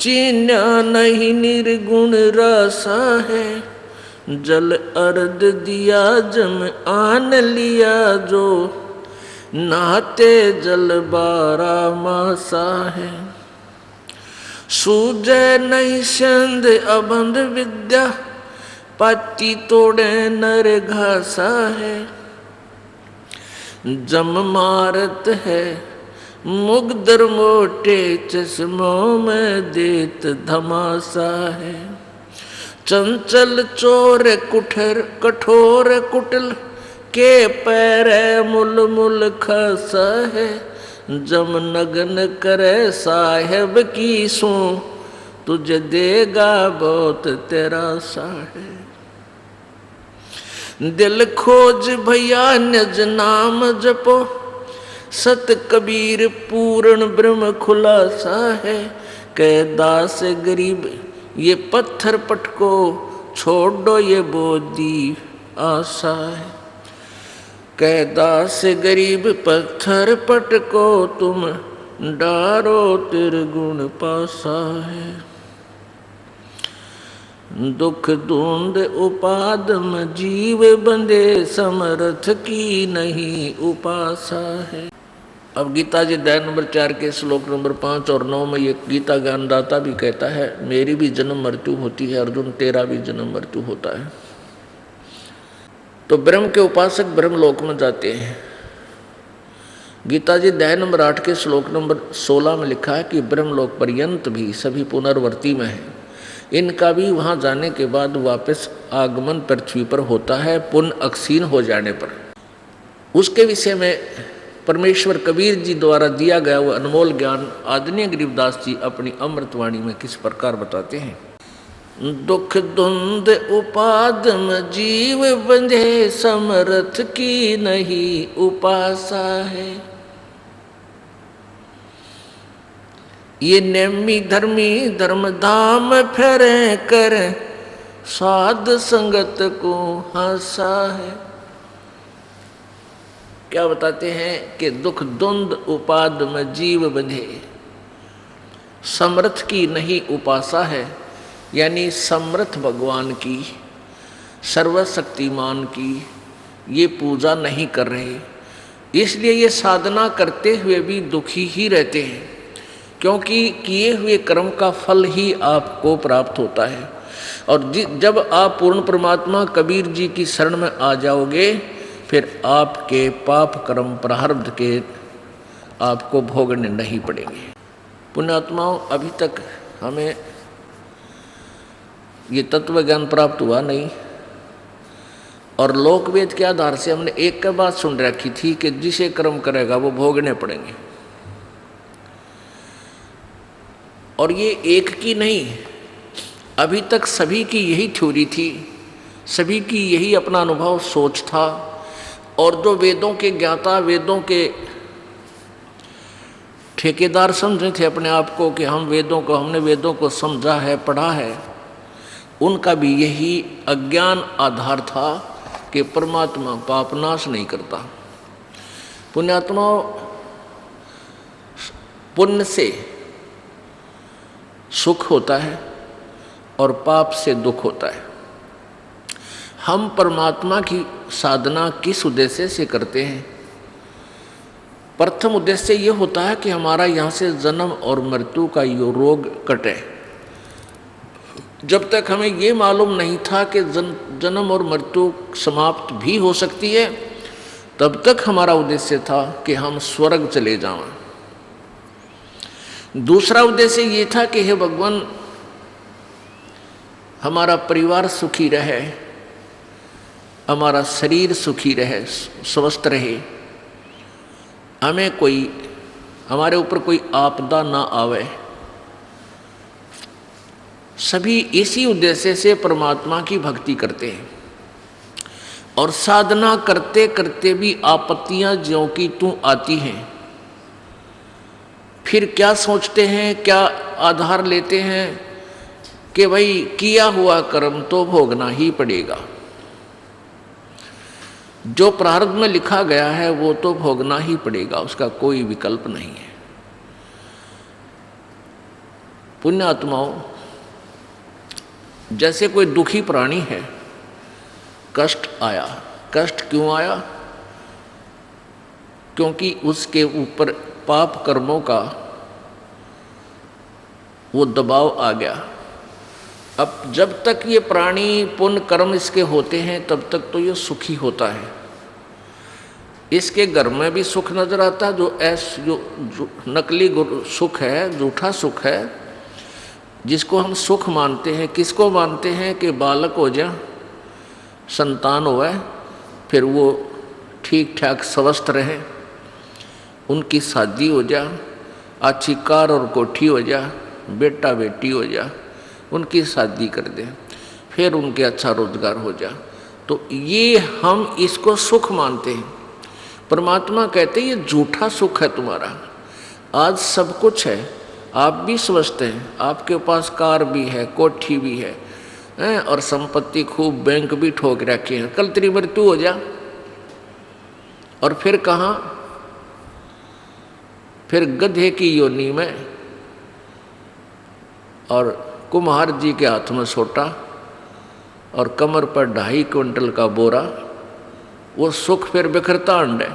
चीन्या नहीं निर्गुण रासा है। जल अर्ध दिया जम आन लिया, जो नहाते जल 12 मासा है। सूझे नहीं संध अबंध विद्या, पाती तोड़े नर घासा है। जम मारत है मुग्धर मोटे, चश्मों में देत धमासा है। चंचल चोर कुठर कठोर कुटिल, के पैर मुल मुल खसा है। जम नगन करे साहेब की सू, तुझे देगा बहुत तेरा सा है। दिल खोज भैया निज नाम जपो, सत कबीर पूर्ण ब्रह्म खुलासा है। कह दास गरीब ये पत्थर पटको, छोड़ दो ये बोधी आशा है। कह दास गरीब पत्थर पटको, तुम डारो त्रिगुण पासा है। दुख धुंध उपादम जीव बंधे, समर्थ की नहीं उपासा है। अब गीता जी अध्याय नंबर 4 के श्लोक नंबर 5 और 9 में ये गीता ज्ञानदाता भी कहता है, मेरी भी जन्म मृत्यु होती है अर्जुन, तेरा भी जन्म मृत्यु होता है। तो ब्रह्म के उपासक ब्रह्म लोक में जाते हैं, गीता जी अध्याय नंबर 8 के श्लोक नंबर 16 में लिखा है कि ब्रह्मलोक पर्यंत भी सभी पुनर्वर्ती में है, इनका भी वहाँ जाने के बाद वापस आगमन पृथ्वी पर होता है पुण्य अक्षीण हो जाने पर। उसके विषय में परमेश्वर कबीर जी द्वारा दिया गया वो अनमोल ज्ञान आदरणीय गरीबदास जी अपनी अमृतवाणी में किस प्रकार बताते हैं। दुख द्वंद उपादम जीव बंधे, समर्थ की नहीं उपासा है। ये नेमी धर्मी धर्म धाम फेरे कर, साध संगत को हासा है। क्या बताते हैं कि दुख द्वंद उपाद में जीव बंधे, समर्थ की नहीं उपासा है, यानी समर्थ भगवान की, सर्वशक्तिमान की ये पूजा नहीं कर रहे, इसलिए ये साधना करते हुए भी दुखी ही रहते हैं, क्योंकि किए हुए कर्म का फल ही आपको प्राप्त होता है। और जब आप पूर्ण परमात्मा कबीर जी की शरण में आ जाओगे, फिर आपके पाप कर्म प्रारब्ध के आपको भोगने नहीं पड़ेंगे। पुण्यात्माओं, अभी तक हमें ये तत्व ज्ञान प्राप्त हुआ नहीं, और लोकवेद के आधार से हमने एक का बात सुन रखी थी कि जिसे कर्म करेगा वो भोगने पड़ेंगे। और ये एक की नहीं, अभी तक सभी की यही थ्योरी थी, सभी की यही अपना अनुभव सोच था। और जो वेदों के ज्ञाता, वेदों के ठेकेदार समझे थे अपने आप को कि हमने वेदों को समझा है, पढ़ा है, उनका भी यही अज्ञान आधार था कि परमात्मा पाप नाश नहीं करता। पुण्यात्मा, पुण्य से सुख होता है और पाप से दुख होता है। हम परमात्मा की साधना किस उद्देश्य से करते हैं? प्रथम उद्देश्य ये होता है कि हमारा यहाँ से जन्म और मृत्यु का ये रोग कटे। जब तक हमें ये मालूम नहीं था कि जन्म और मृत्यु समाप्त भी हो सकती है, तब तक हमारा उद्देश्य था कि हम स्वर्ग चले जाएं। दूसरा उद्देश्य ये था कि हे भगवान, हमारा परिवार सुखी रहे, हमारा शरीर सुखी रहे, स्वस्थ रहे, हमारे ऊपर कोई आपदा ना आवे। सभी इसी उद्देश्य से परमात्मा की भक्ति करते हैं। और साधना करते करते भी आपत्तियां ज्यों की त्यों आती हैं। फिर क्या सोचते हैं, क्या आधार लेते हैं कि भाई किया हुआ कर्म तो भोगना ही पड़ेगा, जो प्रारब्ध में लिखा गया है वो तो भोगना ही पड़ेगा, उसका कोई विकल्प नहीं है। पुण्यात्माओं, जैसे कोई दुखी प्राणी है, कष्ट आया, कष्ट क्यों आया? क्योंकि उसके ऊपर पाप कर्मों का वो दबाव आ गया। अब जब तक ये प्राणी पुण्य कर्म इसके होते हैं, तब तक तो ये सुखी होता है। इसके घर में भी सुख नजर आता है, जो नकली सुख है, झूठा सुख है, जिसको हम सुख मानते हैं। किसको मानते हैं? कि बालक हो जाए, संतान होए, फिर वो ठीक ठाक स्वस्थ रहे, उनकी शादी हो जाए, अच्छी कार और कोठी हो जाए, बेटा बेटी हो जाए, उनकी शादी कर दें, फिर उनके अच्छा रोजगार हो जाए, तो ये हम इसको सुख मानते हैं। परमात्मा कहते हैं ये झूठा सुख है तुम्हारा। आज सब कुछ है, आप भी स्वस्थ हैं, आपके पास कार भी है, कोठी भी है, और संपत्ति खूब, बैंक भी ठोक रखे हैं। कल तेरी मृत्यु हो जा, और फिर कहाँ? फिर गधे की योनि में, और कुम्हार जी के हाथ में सोटा, और कमर पर 2.5 क्विंटल का बोरा, वो सुख फिर बिखरता अंड है।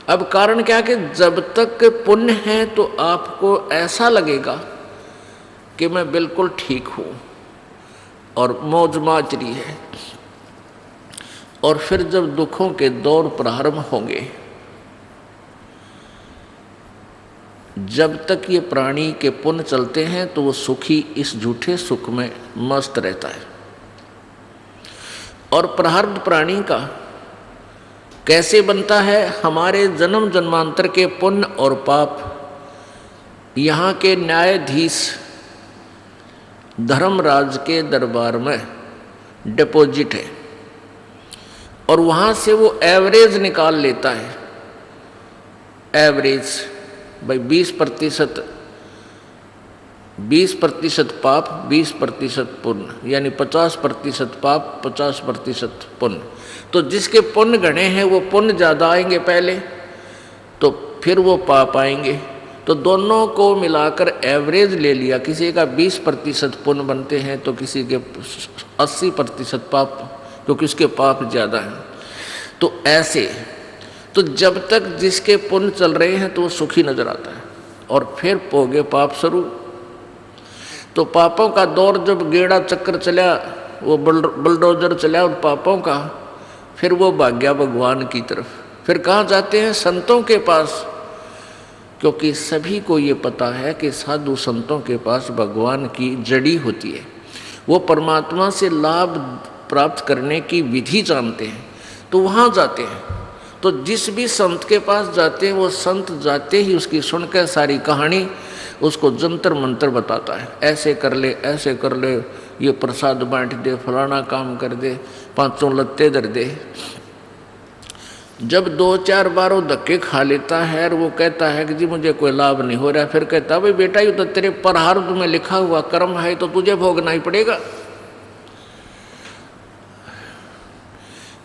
अब कारण क्या कि जब तक पुण्य है तो आपको ऐसा लगेगा कि मैं बिल्कुल ठीक हूँ और मौज माजरी है। और फिर जब दुखों के दौर प्रारंभ होंगे, जब तक ये प्राणी के पुण्य चलते हैं तो वो सुखी इस झूठे सुख में मस्त रहता है। और प्रारब्ध प्राणी का कैसे बनता है? हमारे जन्म जन्मांतर के पुण्य और पाप यहाँ के न्यायाधीश धर्मराज के दरबार में डिपॉजिट है और वहाँ से वो एवरेज निकाल लेता है। एवरेज भाई 20% पाप 20% पुण्य, यानी 50% पाप 50% पुण्य। तो जिसके पुण्य गणे हैं वो पुण्य ज़्यादा आएंगे पहले, तो फिर वो पाप आएंगे। तो दोनों को मिलाकर एवरेज ले लिया, किसी का 20% पुण्य बनते हैं तो किसी के 80% पाप, क्योंकि उसके पाप ज़्यादा हैं। तो ऐसे तो जब तक जिसके पुण्य चल रहे हैं तो वो सुखी नजर आता है, और फिर पोगे पाप शुरू। तो पापों का दौर जब गेड़ा चक्कर चला, वो बुलडोजर चला और पापों का, फिर वो भाग गया भगवान की तरफ। फिर कहाँ जाते हैं? संतों के पास, क्योंकि सभी को ये पता है कि साधु संतों के पास भगवान की जड़ी होती है। वो परमात्मा से लाभ प्राप्त करने की विधि जानते हैं, तो वहाँ जाते हैं। तो जिस भी संत के पास जाते हैं वो संत जाते ही उसकी सुनकर सारी कहानी उसको जंतर मंतर बताता है। ऐसे कर ले, ऐसे कर ले, ये प्रसाद बांट दे, फलाना काम कर दे, 5 लत्ते धर दे। जब 2-4 बार वो धक्के खा लेता है और वो कहता है कि जी मुझे कोई लाभ नहीं हो रहा, फिर कहता भाई बेटा ये तो तेरे प्रारब्ध में लिखा हुआ कर्म है, तो तुझे भोगना ही पड़ेगा।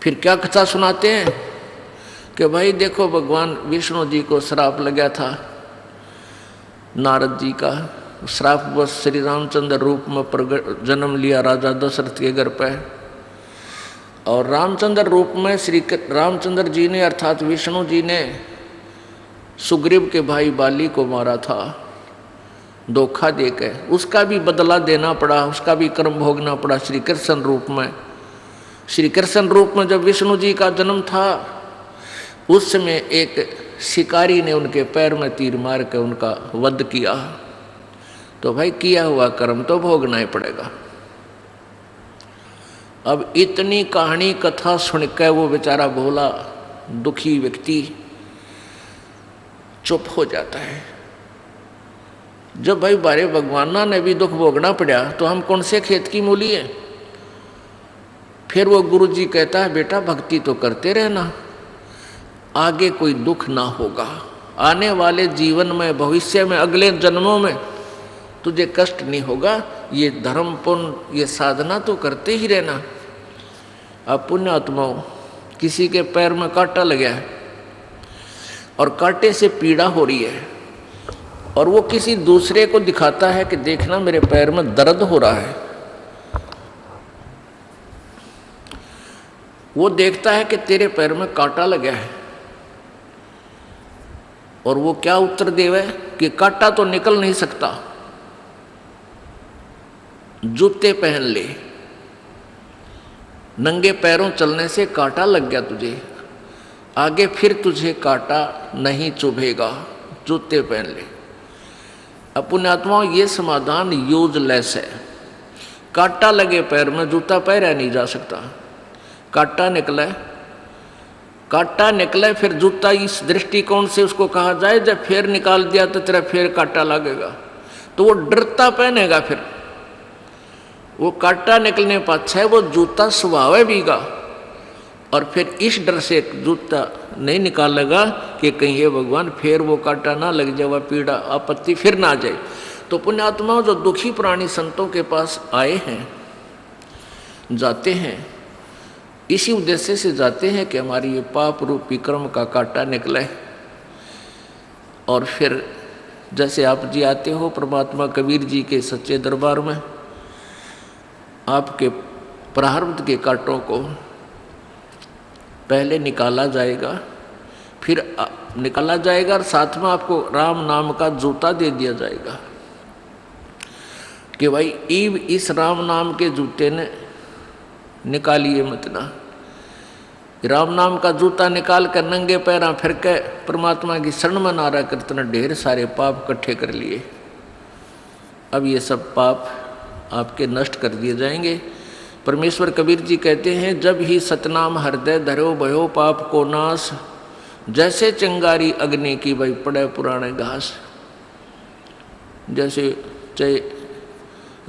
फिर क्या कथा सुनाते हैं कि भाई देखो भगवान विष्णु जी को श्राप लगा था, नारद जी का श्राप बस श्री रामचंद्र रूप में जन्म लिया राजा दशरथ के घर पे। और रामचंद्र रूप में श्री रामचंद्र जी ने अर्थात विष्णु जी ने सुग्रीव के भाई बाली को मारा था धोखा देकर, उसका भी बदला देना पड़ा, उसका भी कर्म भोगना पड़ा श्री कृष्ण रूप में। श्री कृष्ण रूप में जब विष्णु जी का जन्म था उस समय एक शिकारी ने उनके पैर में तीर मार के उनका वध किया। तो भाई किया हुआ कर्म तो भोगना ही पड़ेगा। अब इतनी कहानी कथा सुनकर वो बेचारा भोला दुखी व्यक्ति चुप हो जाता है। जब भाई बारे भगवाना ने भी दुख भोगना पड़ा तो हम कौन से खेत की मूली है। फिर वो गुरु जी कहता है बेटा भक्ति तो करते रहना, आगे कोई दुख ना होगा, आने वाले जीवन में भविष्य में अगले जन्मों में तुझे कष्ट नहीं होगा, ये धर्म पुण्य ये साधना तो करते ही रहना। अब पुण्यात्माओं किसी के पैर में कांटा लगा है और कांटे से पीड़ा हो रही है और वो किसी दूसरे को दिखाता है कि देखना मेरे पैर में दर्द हो रहा है। वो देखता है कि तेरे पैर में कांटा लगा है और वो क्या उत्तर देवे कि कांटा तो निकल नहीं सकता, जूते पहन ले, नंगे पैरों चलने से कांटा लग गया तुझे, आगे फिर तुझे कांटा नहीं चुभेगा, जूते पहन ले। अब पुण्यात्माओं ये समाधान यूजलेस है। कांटा लगे पैर में जूता पहना नहीं जा सकता, कांटा निकले फिर जूता इस दृष्टिकोण से उसको कहा जाए जब फिर निकाल दिया तो तेरा फिर कांटा लगेगा, तो वो डरता पहनेगा। फिर वो कांटा निकलने पाछा है वो जूता स्वभाव भीगा और फिर इस डर से जूता नहीं निकालेगा कि कहीं हे भगवान फिर वो कांटा ना लग जाए, वह पीड़ा आपत्ति फिर ना आ जाए। तो पुण्यात्माओं जो दुखी प्राणी संतों के पास आए हैं जाते हैं इसी उद्देश्य से जाते हैं कि हमारी ये पाप रूपी कर्म का कांटा निकले। और फिर जैसे आप जी आते हो परमात्मा कबीर जी के सच्चे दरबार में, आपके प्रारब्ध के कांटों को पहले निकाला जाएगा, फिर निकाला जाएगा और साथ में आपको राम नाम का जूता दे दिया जाएगा कि भाई ईब इस राम नाम के जूते ने निकालिए मत ना, राम नाम का जूता निकाल कर नंगे पैरा फिर के परमात्मा की शरण में नारा कीर्तन, ढेर सारे पाप इकट्ठे कर लिए। अब ये सब पाप आपके नष्ट कर दिए जाएंगे। परमेश्वर कबीर जी कहते हैं, जब ही सतनाम हृदय धरो भयो पाप को नाश, जैसे चिंगारी अग्नि की भाई पड़े पुराने घास। जैसे चाहे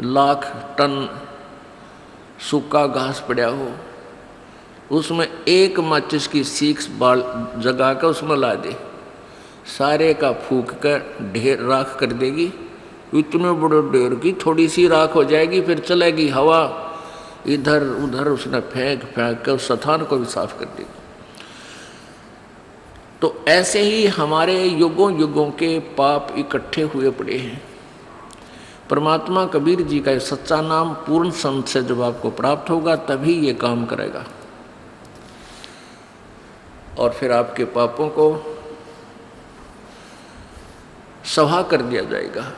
लाख टन सूखा घास पड़ा हो, उसमें एक माचिस की सीख बाल जगा कर उसमें ला दे, सारे का फूक कर ढेर राख कर देगी। इतने बड़े ढेर की थोड़ी सी राख हो जाएगी, फिर चलेगी हवा, इधर उधर उसने फेंक फेंक कर उस स्थान को भी साफ कर देगी। तो ऐसे ही हमारे युगों युगों के पाप इकट्ठे हुए पड़े हैं। परमात्मा कबीर जी का सच्चा नाम पूर्ण संत से जब आपको प्राप्त होगा तभी ये काम करेगा, और फिर आपके पापों को सहा कर दिया जाएगा।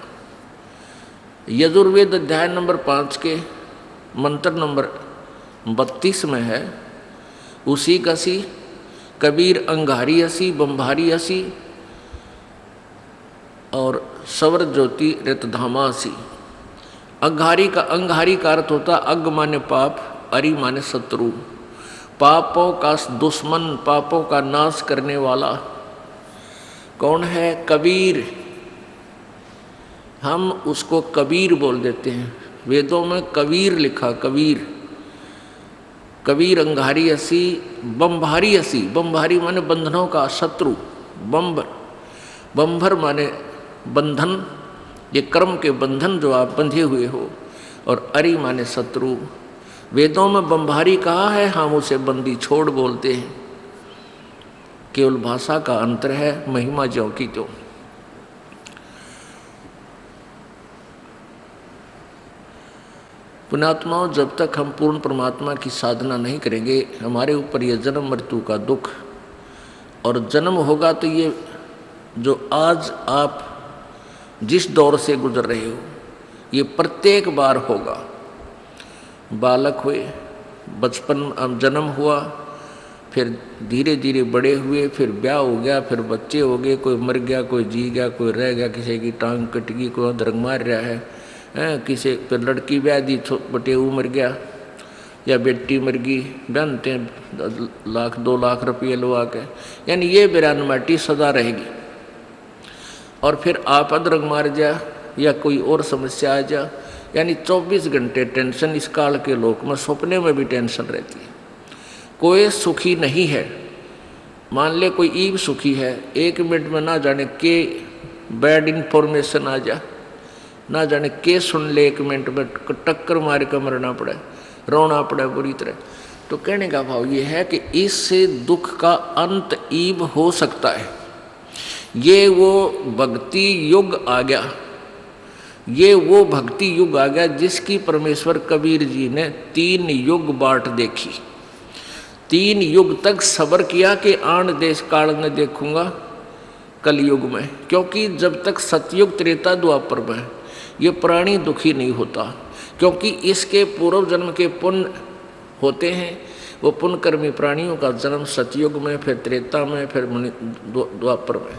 यजुर्वेद अध्याय नंबर 5 के मंत्र नंबर 32 में है, उसी कसी कबीर अंगारी हसी बम्भारी हसी और सवर ज्योति रितधामा हसी। अंगारी का अर्थ होता अग माने पाप, अरि माने शत्रु, पापों का दुश्मन, पापों का नाश करने वाला कौन है? कबीर। हम उसको कबीर बोल देते हैं, वेदों में कबीर लिखा, कबीर। कबीर अंगारी हसी बम्भारी हसी, बम्भारी माने बंधनों का शत्रु, बम्भर माने बंधन, ये कर्म के बंधन जो आप बंधे हुए हो, और अरि माने शत्रु। वेदों में बम्भारी कहा है, हम उसे बंदी छोड़ बोलते हैं। केवल भाषा का अंतर है, महिमा ज्यों की त्यों। पुण्यात्माओं, जब तक हम पूर्ण परमात्मा की साधना नहीं करेंगे, हमारे ऊपर ये जन्म मृत्यु का दुख, और जन्म होगा तो ये जो आज आप जिस दौर से गुजर रहे हो, ये प्रत्येक बार होगा। बालक हुए, बचपन जन्म हुआ, फिर धीरे धीरे बड़े हुए, फिर ब्याह हो गया, फिर बच्चे हो गए, कोई मर गया, कोई जी गया, कोई रह गया, किसी की टांग कट गई, कोई अधरंग मार रहा है, किसी फिर लड़की ब्याह दी, बटे वो मर गया, या बेटी मर गई, बनते हैं लाख 2 लाख रुपये लगा के, यानी ये बेरानमाटी सदा रहेगी। और फिर आप अधरंग मार जा या कोई और समस्या आ जा, यानी 24 घंटे टेंशन। इस काल के लोक में सपने में भी टेंशन रहती है, कोई सुखी नहीं है। मान ले कोई ईव सुखी है, 1 मिनट में ना जाने के बैड इन्फॉर्मेशन आ जा, ना जाने के सुन ले, 1 मिनट में टक्कर मार कर मरना पड़े, रोना पड़े बुरी तरह। तो कहने का भाव ये है कि इससे दुख का अंत ईव हो सकता है। ये वो भक्ति युग आ गया, ये वो भक्ति युग आ गया जिसकी परमेश्वर कबीर जी ने 3 युग बाट देखी। 3 युग तक सब्र किया कि आन देश काल में देखूंगा कलयुग में, क्योंकि जब तक सतयुग त्रेता द्वापर में ये प्राणी दुखी नहीं होता, क्योंकि इसके पूर्व जन्म के पुण्य होते हैं। वो पुण्यकर्मी प्राणियों का जन्म सतयुग में, फिर त्रेता में, फिर द्वापर में,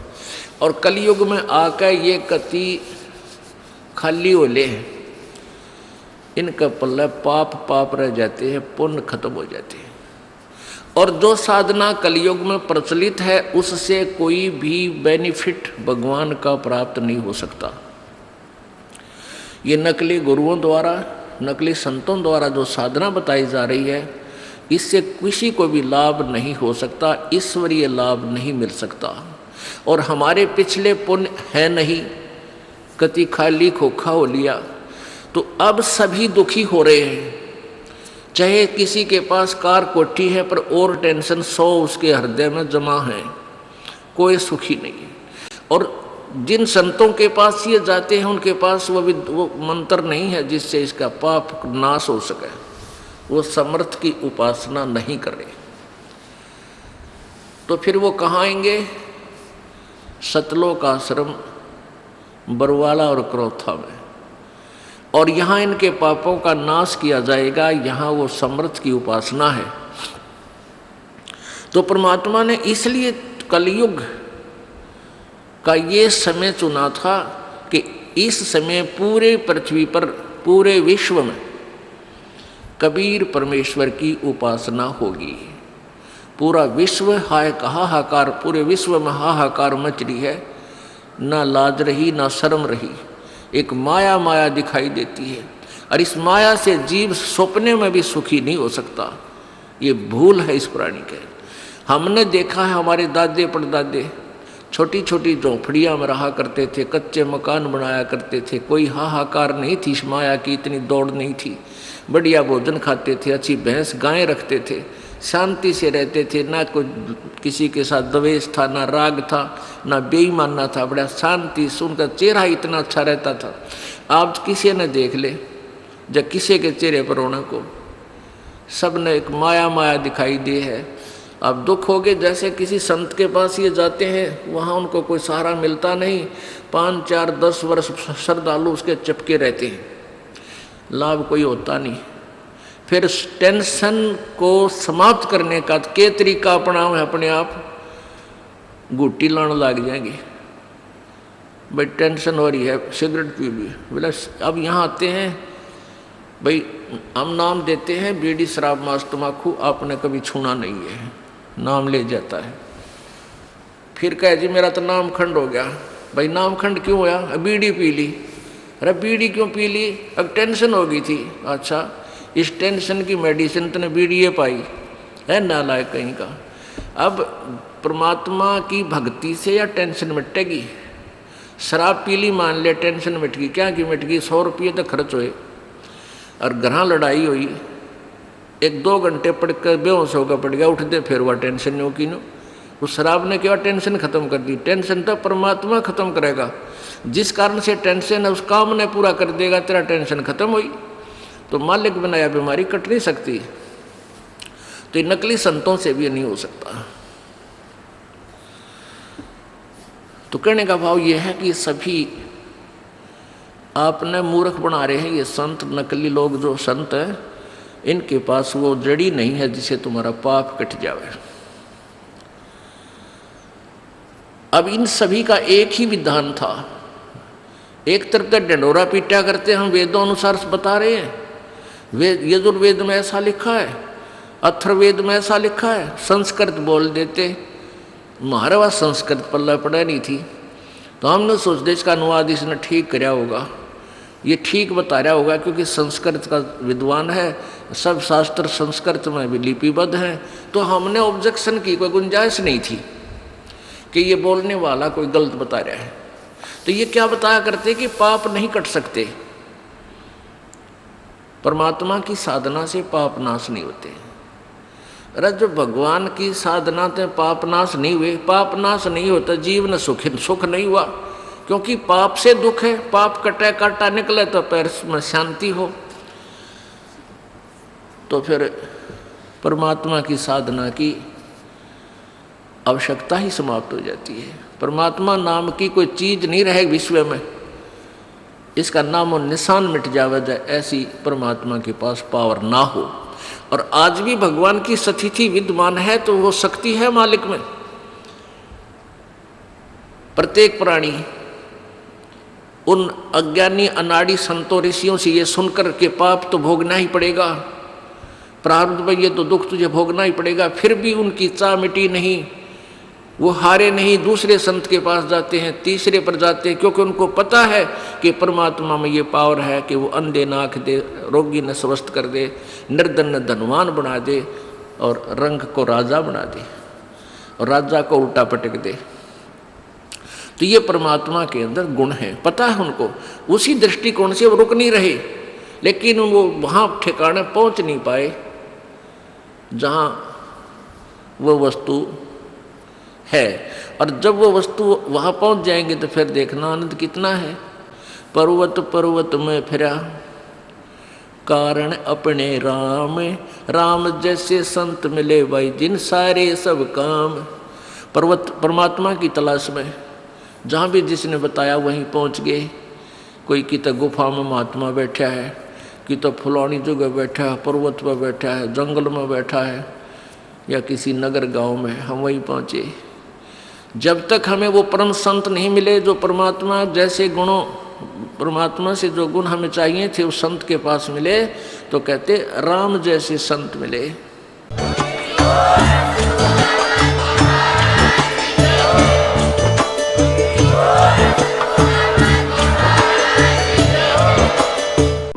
और कलयुग में आकर ये कति खाली होले हैं, इनका पल्ला पाप रह जाते हैं, पुण्य खत्म हो जाते हैं। और जो साधना कलयुग में प्रचलित है, उससे कोई भी बेनिफिट भगवान का प्राप्त नहीं हो सकता। ये नकली गुरुओं द्वारा, नकली संतों द्वारा जो साधना बताई जा रही है, इससे किसी को भी लाभ नहीं हो सकता, ईश्वरीय लाभ नहीं मिल सकता। और हमारे पिछले पुण्य है नहीं, कति खाली खोखा हो लिया, तो अब सभी दुखी हो रहे हैं। चाहे किसी के पास कार कोठी है, पर और टेंशन 100 उसके हृदय में जमा है, कोई सुखी नहीं है। और जिन संतों के पास ये जाते हैं, उनके पास वो मंत्र नहीं है जिससे इसका पाप नाश हो सके, वो समर्थ की उपासना नहीं कर रहे। तो फिर वो कहाँ आएंगे? सतलोक आश्रम, बरवाला और क्रोथा में, और यहाँ इनके पापों का नाश किया जाएगा। यहाँ वो समर्थ की उपासना है। तो परमात्मा ने इसलिए कलयुग का ये समय चुना था कि इस समय पूरे पृथ्वी पर, पूरे विश्व में कबीर परमेश्वर की उपासना होगी। पूरा विश्व हाहाकार, पूरे विश्व में हाहाकार मच रही है, ना लाज रही ना शर्म रही, एक माया माया दिखाई देती है। और इस माया से जीव सपने में भी सुखी नहीं हो सकता। ये भूल है इस प्राणी के। हमने देखा है हमारे दादे परदादे छोटी छोटी झोंपड़ियाँ में रहा करते थे, कच्चे मकान बनाया करते थे, कोई हाहाकार नहीं थी, इस माया की इतनी दौड़ नहीं थी, बढ़िया भोजन खाते थे, अच्छी भैंस गायें रखते थे, शांति से रहते थे, ना कोई किसी के साथ द्वेष था, ना राग था, ना बेईमानना था, बड़ा शांति से उनका चेहरा इतना अच्छा रहता था। आज किसी ने देख ले, जब किसी के चेहरे पर रौनक को, सब ने एक माया माया दिखाई दी है। अब दुख हो गए, जैसे किसी संत के पास ये जाते हैं, वहाँ उनको कोई सहारा मिलता नहीं, 5, 4, 10 वर्ष श्रद्धालु उसके चिपके रहते हैं, लाभ कोई होता नहीं। फिर टेंशन को समाप्त करने का के तरीका अपनाओ, अपने आप गुट्टी लाने लग जाएंगे। भाई टेंशन हो रही है, सिगरेट पी ली, बोला अब यहाँ आते हैं, भाई हम नाम देते हैं बीड़ी शराब मांस तम्बाकू, आपने कभी छूना नहीं है, नाम ले जाता है। फिर कहे जी मेरा तो नाम खंड हो गया। भाई नाम खंड क्यों होया? बीड़ी पी ली। अरे बीड़ी क्यों पी ली? अब टेंशन हो गई थी। अच्छा, इस टेंशन की मेडिसिन तूने बीड़ी पाई है, नालायक कहीं का। अब परमात्मा की भक्ति से या टेंशन मिटेगी? शराब पी ली, मान ले टेंशन मिट गई, क्या की मिट गई? 100 रुपये तो खर्च हुए और घर लड़ाई हुई, 1-2 घंटे पढ़ कर बेहोश होकर पड़ गया, उठ दे, फिर वह टेंशन नहीं होगी। उस शराब ने क्या टेंशन खत्म कर दी? टेंशन तो परमात्मा खत्म करेगा। जिस कारण से टेंशन है उस काम ने पूरा कर देगा, तेरा टेंशन खत्म हुई। तो मालिक बनाया बीमारी कट नहीं सकती। तो ये नकली संतों से भी नहीं हो सकता। तो कहने का भाव ये है कि सभी आपने मूर्ख बना रहे हैं ये संत, नकली लोग। जो संत हैं इनके पास वो जड़ी नहीं है जिसे तुम्हारा पाप कट जावे। अब इन सभी का एक ही विधान था। एक तरफ तक डंडोरा पीटा करते, हम वेदों अनुसार बता रहे हैं, वेद यजुर्वेद में ऐसा लिखा है, अथर्ववेद में ऐसा लिखा है, संस्कृत बोल देते। हमारे पास संस्कृत पल्ला पड़ा नहीं थी, तो हमने सोच दे इसका अनुवाद इसने ठीक कराया होगा, ये ठीक बता रहा होगा, क्योंकि संस्कृत का विद्वान है, सब शास्त्र संस्कृत में भी लिपिबद्ध हैं। तो हमने ऑब्जेक्शन की कोई गुंजाइश नहीं थी कि ये बोलने वाला कोई गलत बता रहा है। तो ये क्या बताया करते कि पाप नहीं कट सकते, परमात्मा की साधना से पाप नाश नहीं होते। अरे जो भगवान की साधना से पाप नाश नहीं हुए, पाप नाश नहीं होता, जीवन सुख नहीं हुआ, क्योंकि पाप से दुख है। पाप कटे काटा निकले तो पैर में शांति हो। तो फिर परमात्मा की साधना की आवश्यकता ही समाप्त हो जाती है। परमात्मा नाम की कोई चीज नहीं रहे विश्व में, इसका नाम और निशान मिट जावे जाए, ऐसी परमात्मा के पास पावर ना हो। और आज भी भगवान की स्थिति विद्यमान है, तो वो शक्ति है मालिक में। प्रत्येक प्राणी उन अज्ञानी अनाड़ी संतों ऋषियों से ये सुनकर के पाप तो भोगना ही पड़ेगा, प्रारब्ध में ये तो दुख तुझे भोगना ही पड़ेगा, फिर भी उनकी चाह मिटी नहीं, वो हारे नहीं, दूसरे संत के पास जाते हैं, तीसरे पर जाते हैं, क्योंकि उनको पता है कि परमात्मा में ये पावर है कि वो अंधे न आँख दे, रोगी न स्वस्थ कर दे, निर्धन न धनवान बना दे, और रंग को राजा बना दे, और राजा को उल्टा पटक दे। तो ये परमात्मा के अंदर गुण है, पता है उनको। उसी दृष्टिकोण से वो रुक नहीं रहे, लेकिन वो वहाँ ठिकाने पहुँच नहीं पाए जहाँ वो वस्तु है। और जब वो वस्तु वहाँ पहुँच जाएंगे तो फिर देखना आनंद कितना है। पर्वत पर्वत में फिरा कारण अपने राम, राम जैसे संत मिले भाई जिन सारे सब काम। पर्वत परमात्मा की तलाश में जहाँ भी जिसने बताया वहीं पहुँच गए। कोई की तो गुफा में महात्मा बैठा है, कि तो फुलौनी जगह बैठा है, पर्वत पर बैठा है, जंगल में बैठा है, या किसी नगर गांव में हम वहीं पहुँचे। जब तक हमें वो परम संत नहीं मिले जो परमात्मा जैसे गुणों, परमात्मा से जो गुण हमें चाहिए थे उस संत के पास मिले, तो कहते राम जैसे संत मिले।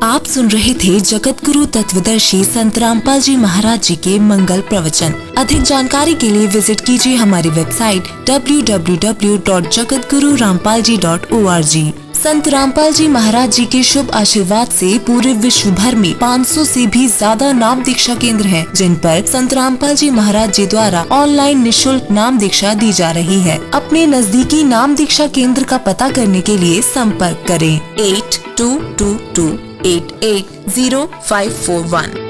आप सुन रहे थे जगत गुरु तत्वदर्शी संत रामपाल जी महाराज जी के मंगल प्रवचन। अधिक जानकारी के लिए विजिट कीजिए हमारी वेबसाइट www.jagatgururampalji.org। संत रामपाल जी महाराज जी के शुभ आशीर्वाद से पूरे विश्व भर में 500 से भी ज्यादा नाम दीक्षा केंद्र हैं, जिन पर संत रामपाल जी महाराज जी द्वारा ऑनलाइन निशुल्क नाम दीक्षा दी जा रही है। अपने नजदीकी नाम दीक्षा केंद्र का पता करने के लिए संपर्क करें 8222880541।